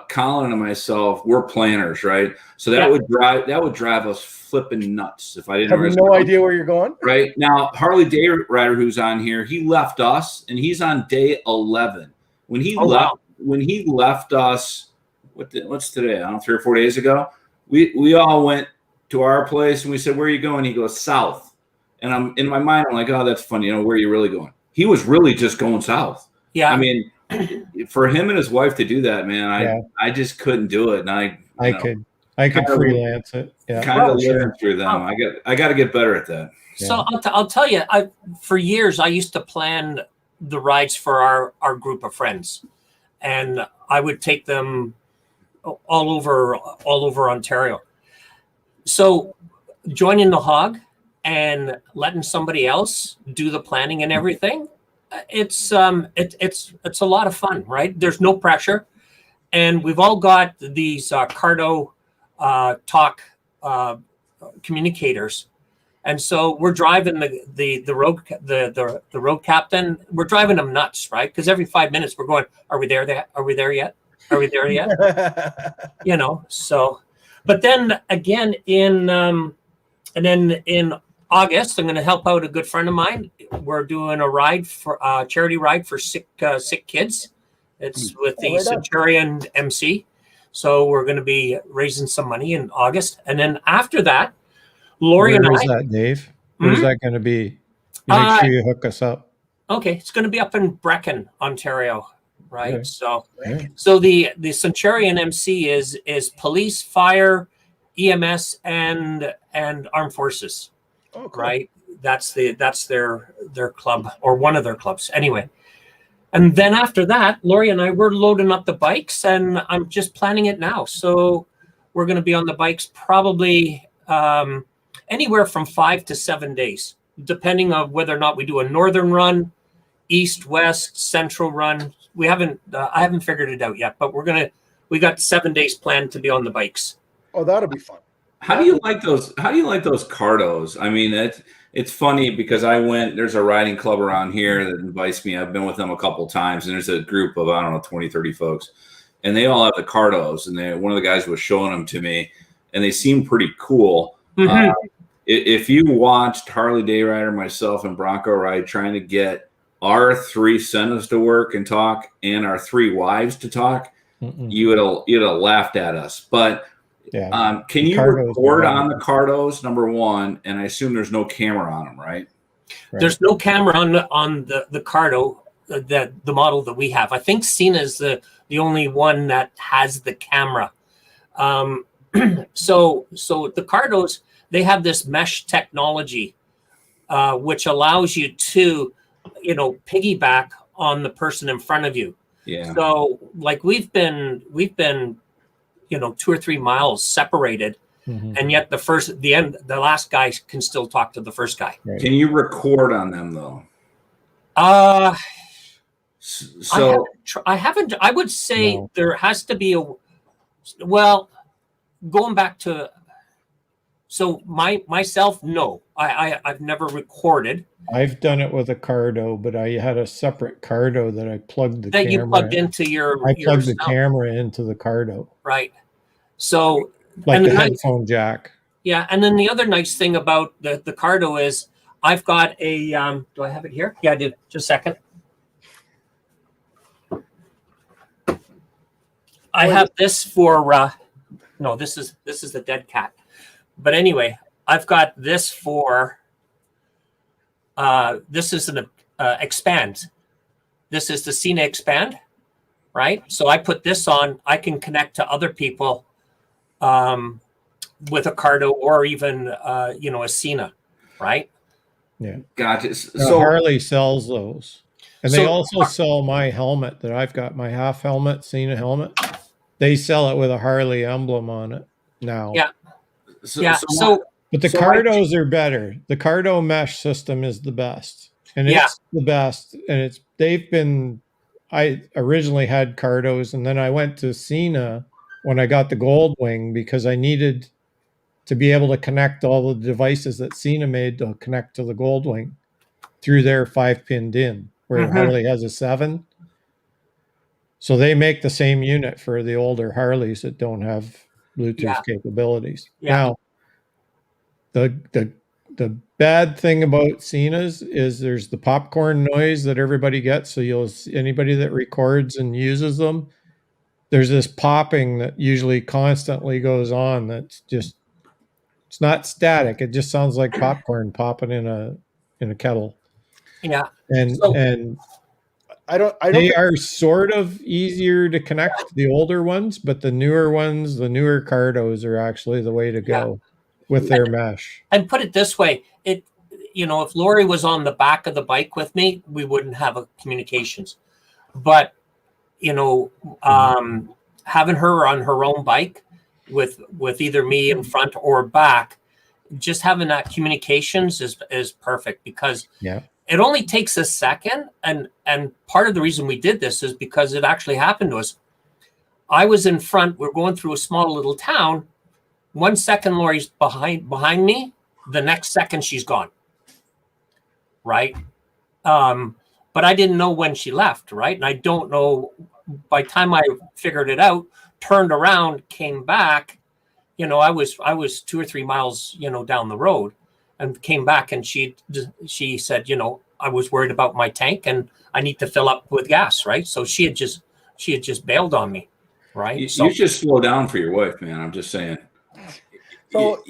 Colin and myself, we're planners, right? So that would drive us flipping nuts if I didn't. Have no idea where you're going. Right now, Harley Day Rider, who's on here, he left us, and he's on day 11. When he left us, what's today? I don't know, 3 or 4 days ago. We all went to our place, and we said, "Where are you going?" He goes, "South." And I'm in my mind, I'm like, "Oh, that's funny. Where are you really going?" He was really just going south. Yeah. I mean, for him and his wife to do that, man, I just couldn't do it. And I could freelance it. Yeah. Kind of living through them. I got to get better at that. So I'll tell you, for years I used to plan the rides for our group of friends, and I would take them all over Ontario. So joining the hog and letting somebody else do the planning and everything, it's a lot of fun, right? There's no pressure, and we've all got these Cardo talk communicators, and so we're driving the road captain. We're driving them nuts, right? Because every 5 minutes we're going, "Are we there? Are we there yet? Are we there yet?" So, but then again in August, I'm going to help out a good friend of mine. We're doing a ride for charity ride for sick kids. It's with the Centurion MC. So we're going to be raising some money in August. And then after that, Lori and I. Where is that, Dave? Where's that going to be? Make sure you hook us up. Okay. It's going to be up in Brecken, Ontario. Right. Okay. So the Centurion MC is police, fire, EMS, and armed forces. Oh, cool. Right. That's their club, or one of their clubs. Anyway. And then after that, Lori and I were loading up the bikes, and I'm just planning it now. So we're going to be on the bikes probably anywhere from 5 to 7 days, depending on whether or not we do a northern run, east, west, central run. I haven't figured it out yet, but we got 7 days planned to be on the bikes. Oh, that'll be fun. How do you like those? How do you like those Cardos? I mean, it's funny because there's a riding club around here that invites me. I've been with them a couple of times, and there's a group of, 20, 30 folks, and they all have the Cardos, and one of the guys was showing them to me, and they seem pretty cool. Mm-hmm. If you watched Harley Day Rider, myself, and Bronco Ride trying to get our 3 sons to work and talk and our 3 wives to talk, you'd have laughed at us. But can you record on the Cardos, number one? And I assume there's no camera on them, right? There's no camera on the Cardo, the model that we have. I think Cena is the only one that has the camera. So the Cardos, they have this mesh technology, which allows you to, piggyback on the person in front of you. Yeah. So like we've been 2 or 3 miles separated, and yet the last guy can still talk to the first guy. Right. Can you record on them though? So I haven't. I would say there has to be going back to. So myself, no, I've never recorded. I've done it with a Cardo, but I had a separate Cardo that I plugged the camera. You plugged into your. I plugged the camera into the Cardo. Right. So like the headphone jack. Yeah, and then the other nice thing about the Cardo is I've got a. Do I have it here? Yeah, I do. Just a second. I have this for. No, this is the dead cat. But anyway, I've got this for. This is an expand. This is the Cena expand, right? So I put this on. I can connect to other people with a Cardo or even a Cena, right? Yeah, gotcha. So Harley sells those, and they also sell my helmet that I've got, my half helmet, Cena helmet. They sell it with a Harley emblem on it now. Yeah. But the Cardos are better. The Cardo mesh system is the best. And it's the best. And I originally had Cardos, and then I went to Cena when I got the Gold Wing because I needed to be able to connect all the devices that Cena made to connect to the Gold Wing through their 5-pin DIN, where Harley has a 7. So they make the same unit for the older Harleys that don't have Bluetooth Yeah. capabilities. Yeah. Now, the bad thing about Cena's is there's the popcorn noise that everybody gets. So anybody that records and uses them, there's this popping that usually constantly goes on. That's just, it's not static. It just sounds like popcorn popping in a kettle. Yeah. And So- and I don't they think- are sort of easier to connect, the older ones, but the newer ones, the newer Cardos are actually the way to go with their mesh. And put it this way, if Lori was on the back of the bike with me, we wouldn't have a communications. But having her on her own bike with either me in front or back, just having that communications is perfect, because it only takes a second. And part of the reason we did this is because it actually happened to us. I was in front. We're going through a small little town. 1 second, Lori's behind me. The next second, she's gone. Right. But I didn't know when she left. Right. And I don't know, by the time I figured it out, turned around, came back, I was 2 or 3 miles, down the road, and came back, and she said, I was worried about my tank and I need to fill up with gas. Right. So she had just bailed on me. Right. You should slow down for your wife, man. I'm just saying. So,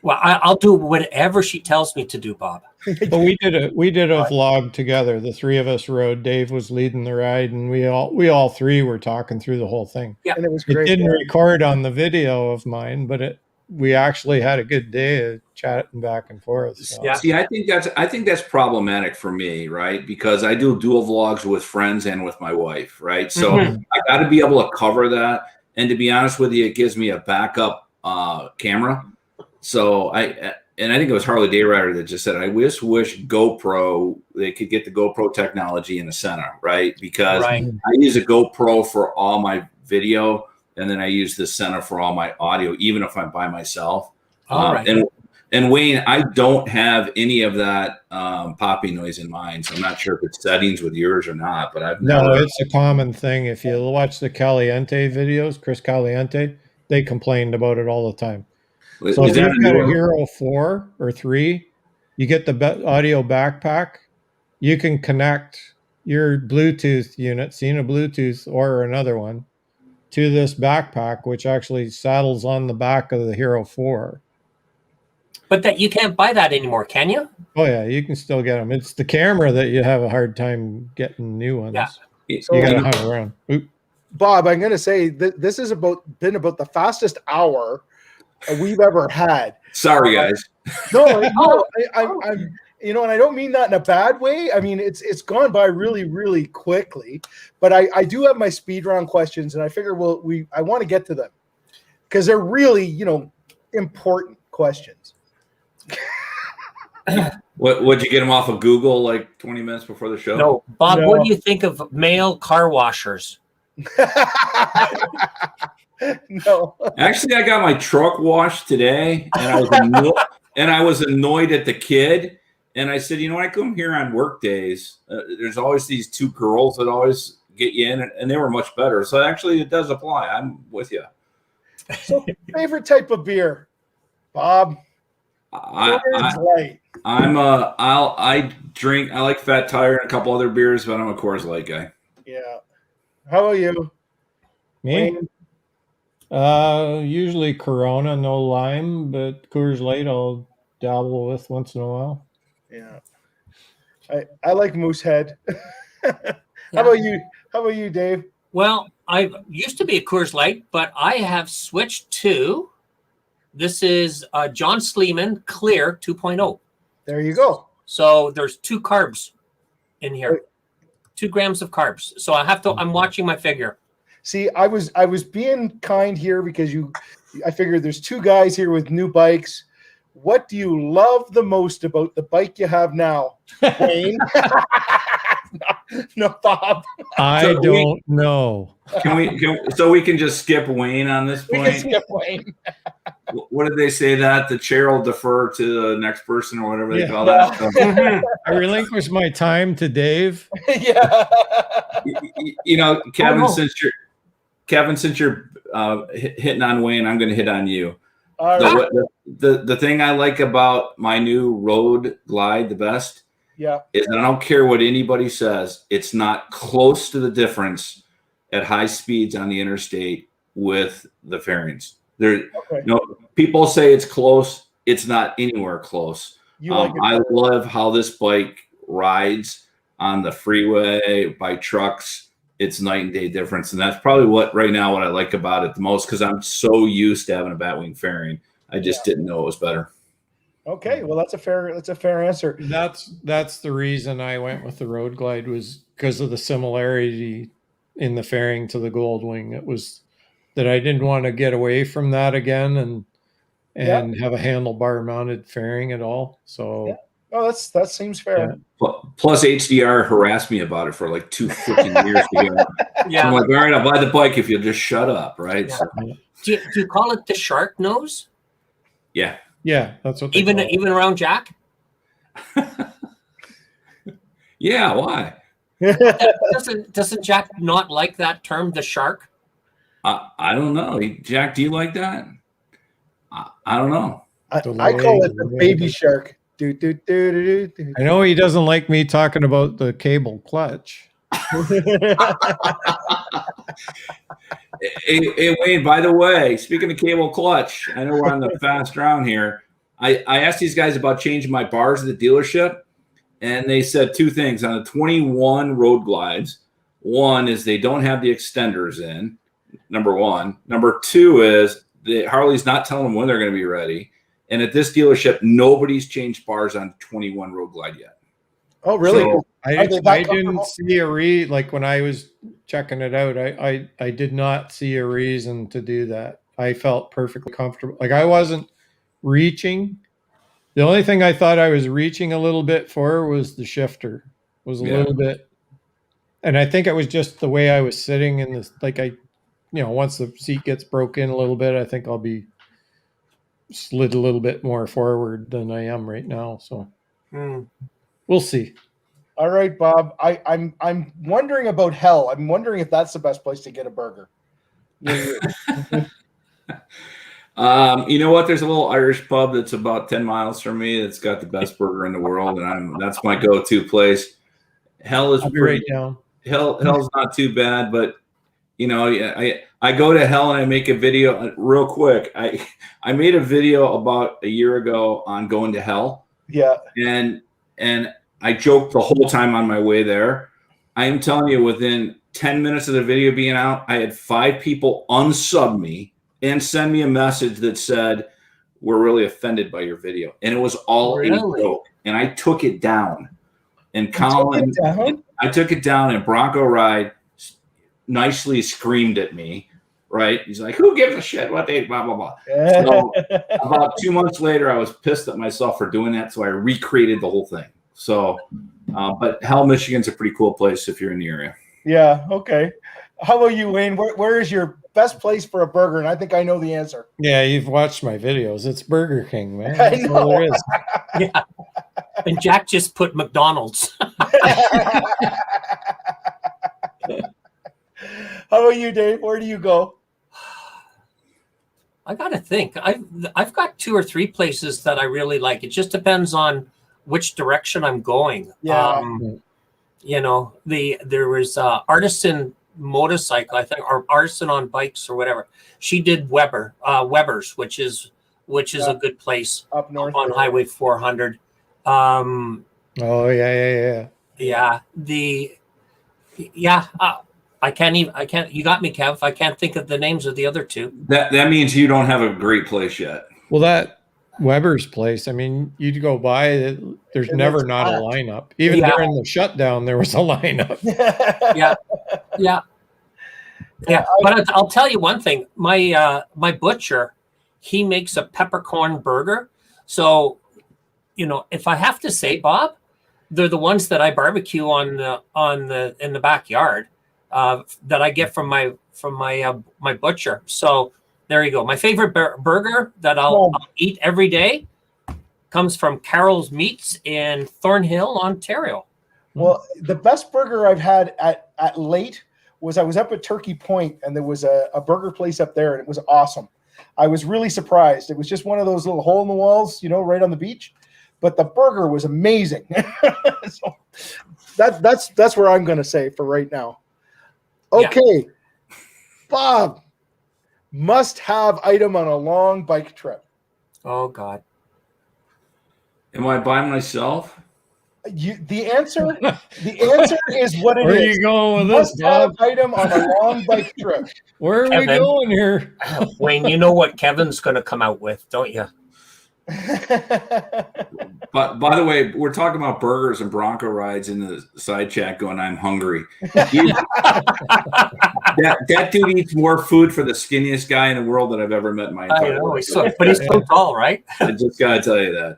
well, I'll do whatever she tells me to do, Bob. But we did a vlog together. The three of us rode. Dave was leading the ride, and we all three were talking through the whole thing. Yeah, and it was It great. didn't record on the video of mine, but we actually had a good day of chatting back and forth. So. Yeah. See, I think that's problematic for me, right? Because I do dual vlogs with friends and with my wife, right? So Mhm. I got to be able to cover that. And to be honest with you, it gives me a backup camera. So I think it was Harley Day Rider that just said, I just wish GoPro, they could get the GoPro technology in the center, right? Because Right. I use a GoPro for all my video, and then I use the center for all my audio, even if I'm by myself. All right. And Wayne, I don't have any of that popping noise in mine, so I'm not sure if it's settings with yours or not. But I've No, never. it's a common thing. If you watch the Caliente videos, Chris Caliente, they complained about it all the time. So Is if that you've got a new? Hero 4 or 3, you get the audio backpack, you can connect your Bluetooth unit, Sena Bluetooth or another one, to this backpack, which actually saddles on the back of the Hero 4. But that you can't buy that anymore, can you? Oh yeah, you can still get them. It's the camera that you have a hard time getting new ones. Yeah. So, You got to hunt around. Oop. Bob, I'm going to say that this has been about the fastest hour we've ever had. Sorry, guys. No, I'm and I don't mean that in a bad way. I mean, it's gone by really, really quickly. But I do have my speed round questions, and I figure I want to get to them because they're really, important questions. Would you get them off of Google like 20 minutes before the show? No, Bob. No. What do you think of male car washers? No. Actually, I got my truck washed today, and I was annoyed at the kid. And I said, I come here on work days. There's always these two girls that always get you in, and they were much better. So actually, it does apply. I'm with you. So, favorite type of beer, Bob? I Light. drink. I like Fat Tire and a couple other beers, but I'm a Coors Light guy. Yeah. How about you? Me? Wayne? Usually Corona, no lime, but Coors Light I'll dabble with once in a while. Yeah. I like Moosehead. How about you? How about you, Dave? Well, I used to be a Coors Light, but I have switched to. This is John Sleeman Clear 2.0. There you go. So there's 2 carbs in here, 2 grams of carbs. So I'm watching my figure. See, I was being kind here because I figured there's 2 guys here with new bikes. What do you love the most about the bike you have now, Wayne? No, Bob. I don't know. So we can just skip Wayne on this We can point? skip Wayne. what did they say that the chair will defer to the next person or whatever they Yeah. call that? So, I relinquish my time to Dave. Yeah. you know, Kevin, no. since you're hitting on Wayne, I'm going to hit on you. All right. The thing I like about my new road glide the best Yeah. is that I don't care what anybody says, it's not close to the difference at high speeds on the interstate with the fairings. There, Okay. people say it's close. It's not anywhere close. You like it? I love how this bike rides on the freeway by trucks. It's night and day difference, and that's probably what I like about it the most, because I'm so used to having a batwing fairing. I just didn't know it was better. Okay, well that's a fair answer. That's the reason I went with the road glide, was because of the similarity in the fairing to the Goldwing. It was that I didn't want to get away from that again and have a handlebar mounted fairing at all. So Oh, that seems fair. Plus HDR harassed me about it for like 2 freaking years together. Yeah. So I'm like, all right, I'll buy the bike if you'll just shut up, right? Yeah. So, Do you call it the shark nose? yeah. Yeah, that's what they Even call it. even around Jack? Yeah, why? Doesn't Jack not like that term, the shark? I don't know. Jack, do you like that? I don't know. I call it the baby shark. Do, do, do, do, do, I know he doesn't like me talking about the cable clutch. Hey, Wayne, by the way, speaking of cable clutch, I know we're on the fast round here. I asked these guys about changing my bars at the dealership, and they said 2 things on the 21 road glides. One is they don't have the extenders in, number 1. Number 2 is the Harley's not telling them when they're going to be ready. And at this dealership, nobody's changed bars on 21 road glide yet. Oh, really? So, I didn't see like when I was checking it out, I did not see a reason to do that. I felt perfectly comfortable. Like I wasn't reaching. The only thing I thought I was reaching a little bit for was the shifter. Was a little bit. And I think it was just the way I was sitting in this, like once the seat gets broken a little bit, I think I'll be slid a little bit more forward than I am right now. So we'll see. All right, Bob. I'm wondering about hell. I'm wondering if that's the best place to get a burger. You know what? There's a little Irish pub that's about 10 miles from me that's got the best burger in the world, and that's my go-to place. Hell is right down. Hell's not too bad, but I go to Hell and I make a video real quick. I made a video about a year ago on going to Hell. Yeah. And I joked the whole time on my way there. I am telling you, within 10 minutes of the video being out, I had 5 people unsub me and send me a message that said, "We're really offended by your video." And it was all a joke. And I took it down. And Colin, I took it down, and Bronco Ride nicely screamed at me, right? He's like, "Who gives a shit what they blah, blah, blah." So about 2 months later, I was pissed at myself for doing that. So I recreated the whole thing. So, but Hell, Michigan's a pretty cool place if you're in the area. Yeah. Okay. How about you, Wayne? Where is your best place for a burger? And I think I know the answer. Yeah, you've watched my videos. It's Burger King, man. I know. That's all there is. Yeah. And Jack just put McDonald's. How about you, Dave? Where do you go? I got to think. I've got 2 or 3 places that I really like. It just depends on which direction I'm going. Yeah. There was Artisan Motorcycle, I think, or Artisan on Bikes or whatever. She did Weber's, which is a good place up north on Highway 400. Oh yeah. I can't. You got me, Kev. I can't think of the names of the other 2. That means you don't have a great place yet. Well, that Weber's place, I mean, you'd go by, there's never not a lineup. Even during the shutdown, there was a lineup. Yeah. But I'll tell you one thing. My butcher, he makes a peppercorn burger. So, if I have to say, Bob, they're the ones that I barbecue in the backyard that I get from my butcher. So There you go. My favorite burger that I'll eat every day comes from Carol's Meats in Thornhill, Ontario. Well, the best burger I've had at late was I was up at Turkey Point, and there was a burger place up there, and it was awesome. I was really surprised. It was just one of those little hole in the walls, right on the beach, but the burger was amazing. So that's where I'm going to say for right now. Okay, yeah. Bob, must-have item on a long bike trip. Oh God. Am I by myself? The answer is what it is. Where are you going with this, Bob? Item on a long bike trip. Where are we going here? Wayne, you know what Kevin's going to come out with, don't you? But by the way, we're talking about burgers and Bronco rides in the side chat going, I'm hungry. that dude eats more food for the skinniest guy in the world that I've ever met in my entire life. But he's so tall, right? I just got to tell you that.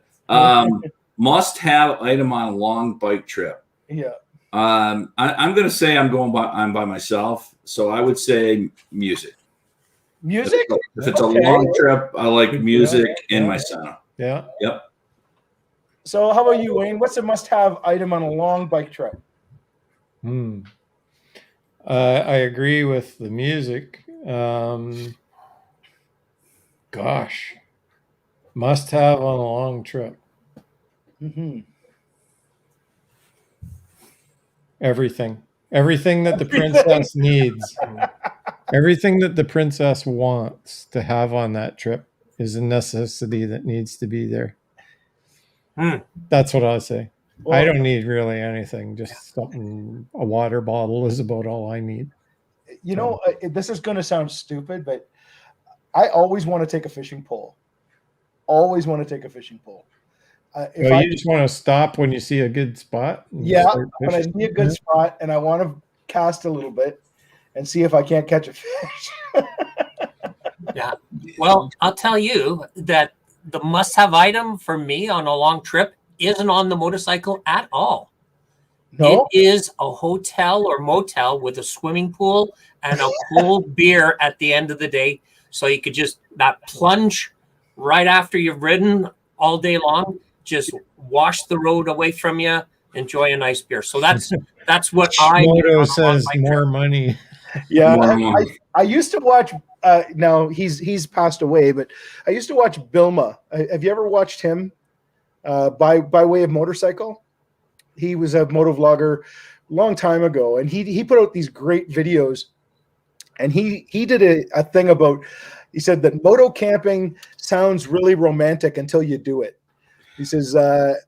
Must-have item on a long bike trip. Yeah. I'm going to say I'm by myself, so I would say music. Music? If it's a long trip, I like music in my center. Yeah. Yep. So how about you, Wayne? What's a must-have item on a long bike trip? I agree with the music. Gosh. Must-have on a long trip. Mm-hmm. Everything that the princess needs, everything that the princess wants to have on that trip is a necessity that needs to be there. That's what I say. Well, I don't need really anything. Just something. A water bottle is about all I need. This is going to sound stupid, but I always want to take a fishing pole. Always want to take a fishing pole. You just want to stop when you see a good spot? Yeah, when I see a good spot and I want to cast a little bit and see if I can't catch a fish. Yeah. Well, I'll tell you that the must-have item for me on a long trip isn't on the motorcycle at all. No? It is a hotel or motel with a swimming pool and a cold beer at the end of the day. So you could just that plunge right after you've ridden all day long. Just wash the road away from you, enjoy a nice beer. So that's what I Moto says more money. Yeah, I used to watch now he's passed away, but I used to watch Bilma. Have you ever watched him by way of motorcycle? He was a moto vlogger a long time ago, and he put out these great videos, and he did a thing about, he said that moto camping sounds really romantic until you do it. He says,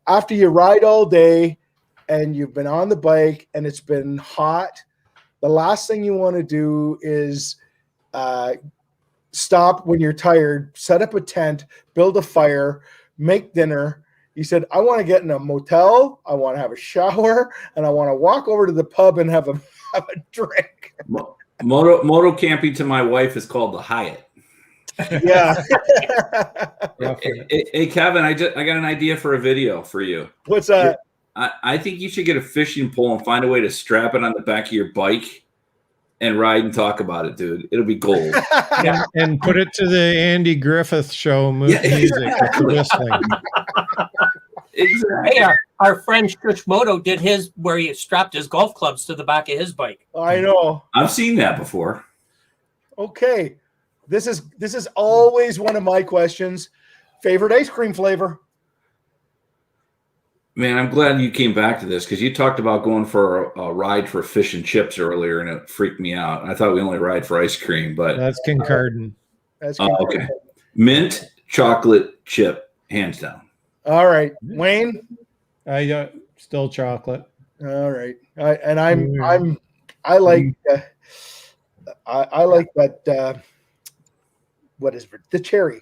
after you ride all day and you've been on the bike and it's been hot, the last thing you want to do is stop when you're tired, set up a tent, build a fire, make dinner. He said, I want to get in a motel, I want to have a shower, and I want to walk over to the pub and have a drink. Moto camping to my wife is called the Hyatt. Yeah. Hey, Kevin, I got an idea for a video for you. What's that? I think you should get a fishing pole and find a way to strap it on the back of your bike and ride and talk about it, dude. It'll be gold. Yeah. And put it to the Andy Griffith show music. Exactly. Hey, our friend Shushmoto did his where he strapped his golf clubs to the back of his bike. I know. I've seen that before. Okay. This is always one of my questions. Favorite ice cream flavor? Man, I'm glad you came back to this because you talked about going for a ride for fish and chips earlier, and it freaked me out. I thought we only ride for ice cream, but that's Kincardine. Okay. Mint chocolate chip, hands down. All right, Wayne. I got still chocolate. All right, I like that. What is it? The cherry.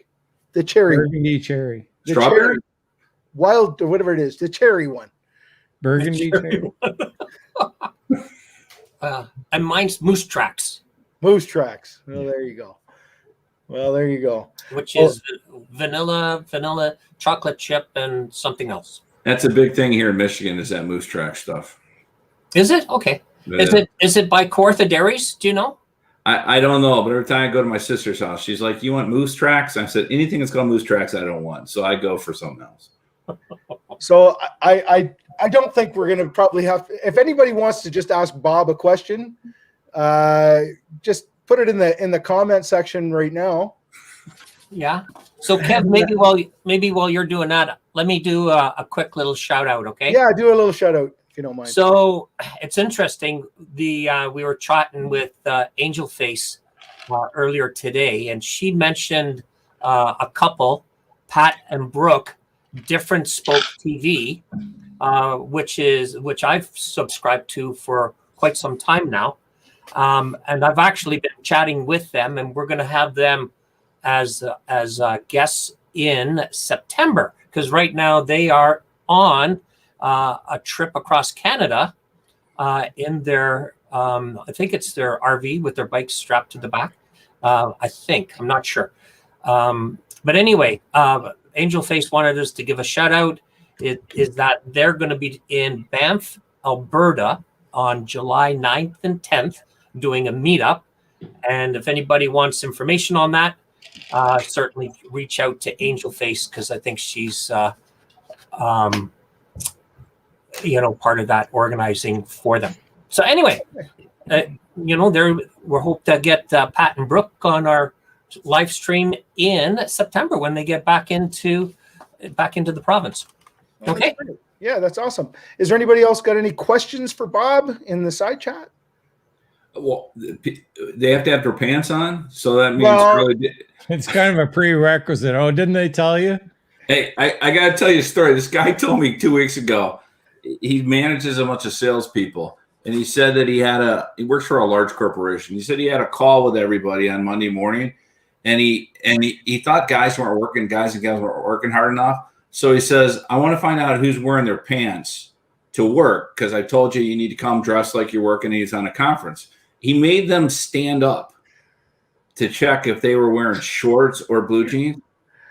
Burgundy cherry. Strawberry? Wild, or whatever it is. The cherry one. Burgundy cherry. And mine's Moose Tracks. Moose Tracks. Well, there you go. Which is vanilla chocolate chip and something else. That's a big thing here in Michigan is that Moose Track stuff. Is it? Okay. Yeah. Is it by Kawartha Dairies? Do you know? I don't know, but every time I go to my sister's house, she's like, "You want moose tracks?" I said, "Anything that's called moose tracks, I don't want." So I go for something else. So I don't think we're gonna probably have. If anybody wants to just ask Bob a question, just put it in the comment section right now. Yeah. So Kev, maybe while you're doing that, let me do a quick little shout out, okay? Yeah, do a little shout out if you don't mind. So it's interesting. We were chatting with Angel Face earlier today, and she mentioned a couple, Pat and Brooke, Different Spoke TV, which I've subscribed to for quite some time now, and I've actually been chatting with them, and we're going to have them as guests in September, because right now they are on a trip across Canada in their I think it's their RV with their bikes strapped to the back. I think, I'm not sure, but anyway, Angel Face wanted us to give a shout out. It is that they're going to be in Banff, Alberta on July 9th and 10th doing a meetup, and if anybody wants information on that, certainly reach out to Angel Face, because I think she's part of that organizing for them. So anyway, we hope to get Pat and Brooke on our live stream in September when they get back into the province. Okay. Yeah, that's awesome. Is there anybody else got any questions for Bob in the side chat? Well, they have to have their pants on, so that means really. It's kind of a prerequisite. Oh, didn't they tell you? Hey, I got to tell you a story. This guy told me 2 weeks ago. He manages a bunch of salespeople, and he said that he works for a large corporation. He said he had a call with everybody on Monday morning, and he thought guys and gals weren't working hard enough. So he says, "I want to find out who's wearing their pants to work, because I told you need to come dressed like you're working." He's on a conference. He made them stand up to check if they were wearing shorts or blue jeans.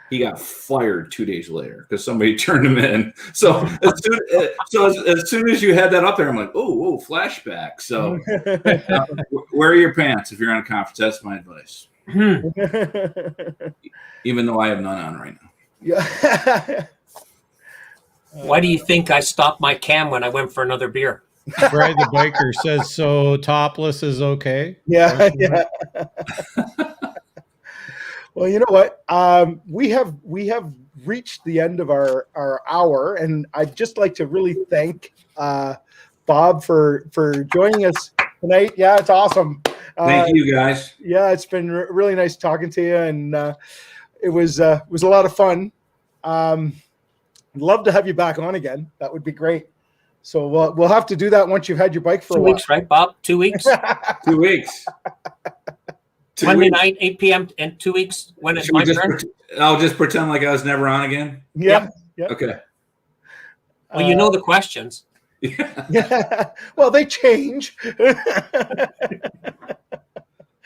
He got fired 2 days later because somebody turned him in. So as soon as you had that up there, I'm like, oh, flashback. So wear your pants if you're on a conference. That's my advice. Even though I have none on right now. Yeah. Why do you think I stopped my cam when I went for another beer? Brad the biker says, so topless is okay? Yeah. Well, you know what? We have reached the end of our hour, and I'd just like to really thank Bob for joining us tonight. Yeah, it's awesome. Thank you, guys. Yeah, it's been really nice talking to you, and it was a lot of fun. Love to have you back on again. That would be great. So we'll have to do that once you've had your bike for 2 a while. weeks, right, Bob? 2 weeks. 2 weeks. Monday night, 8 p.m. in 2 weeks when it's my turn. I'll just pretend like I was never on again. Yeah. Okay. Well, you know the questions. Yeah. Well, they change.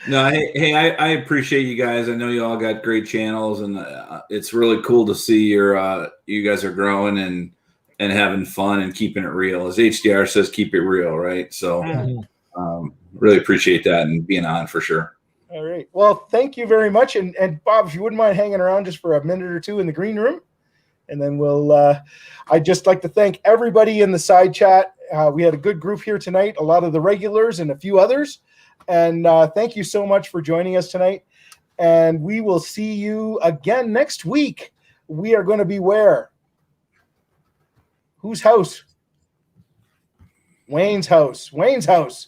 No, hey, I appreciate you guys. I know you all got great channels, and it's really cool to see you guys are growing and having fun and keeping it real. As HDR says, keep it real, right? So really appreciate that and being on for sure. All right. Well, thank you very much. And Bob, if you wouldn't mind hanging around just for a minute or two in the green room, and then I'd just like to thank everybody in the side chat. We had a good group here tonight, a lot of the regulars and a few others. And thank you so much for joining us tonight. And we will see you again next week. We are going to be where? Whose house? Wayne's house. Wayne's house.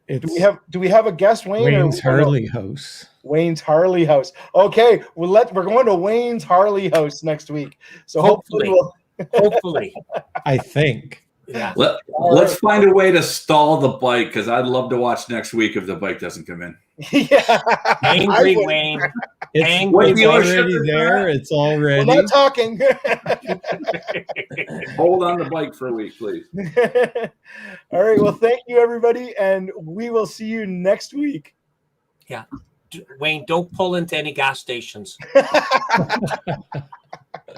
Do we have a guest, Wayne? Wayne's Harley house. Wayne's Harley house. Okay, we're going to Wayne's Harley house next week. So hopefully, I think. Yeah. Let's find a way to stall the bike, because I'd love to watch next week if the bike doesn't come in. Yeah. Angry Wayne. It's already there. It's already. We're not talking. Hold on the bike for a week, please. All right. Well, thank you, everybody, and we will see you next week. Yeah. Wayne, don't pull into any gas stations.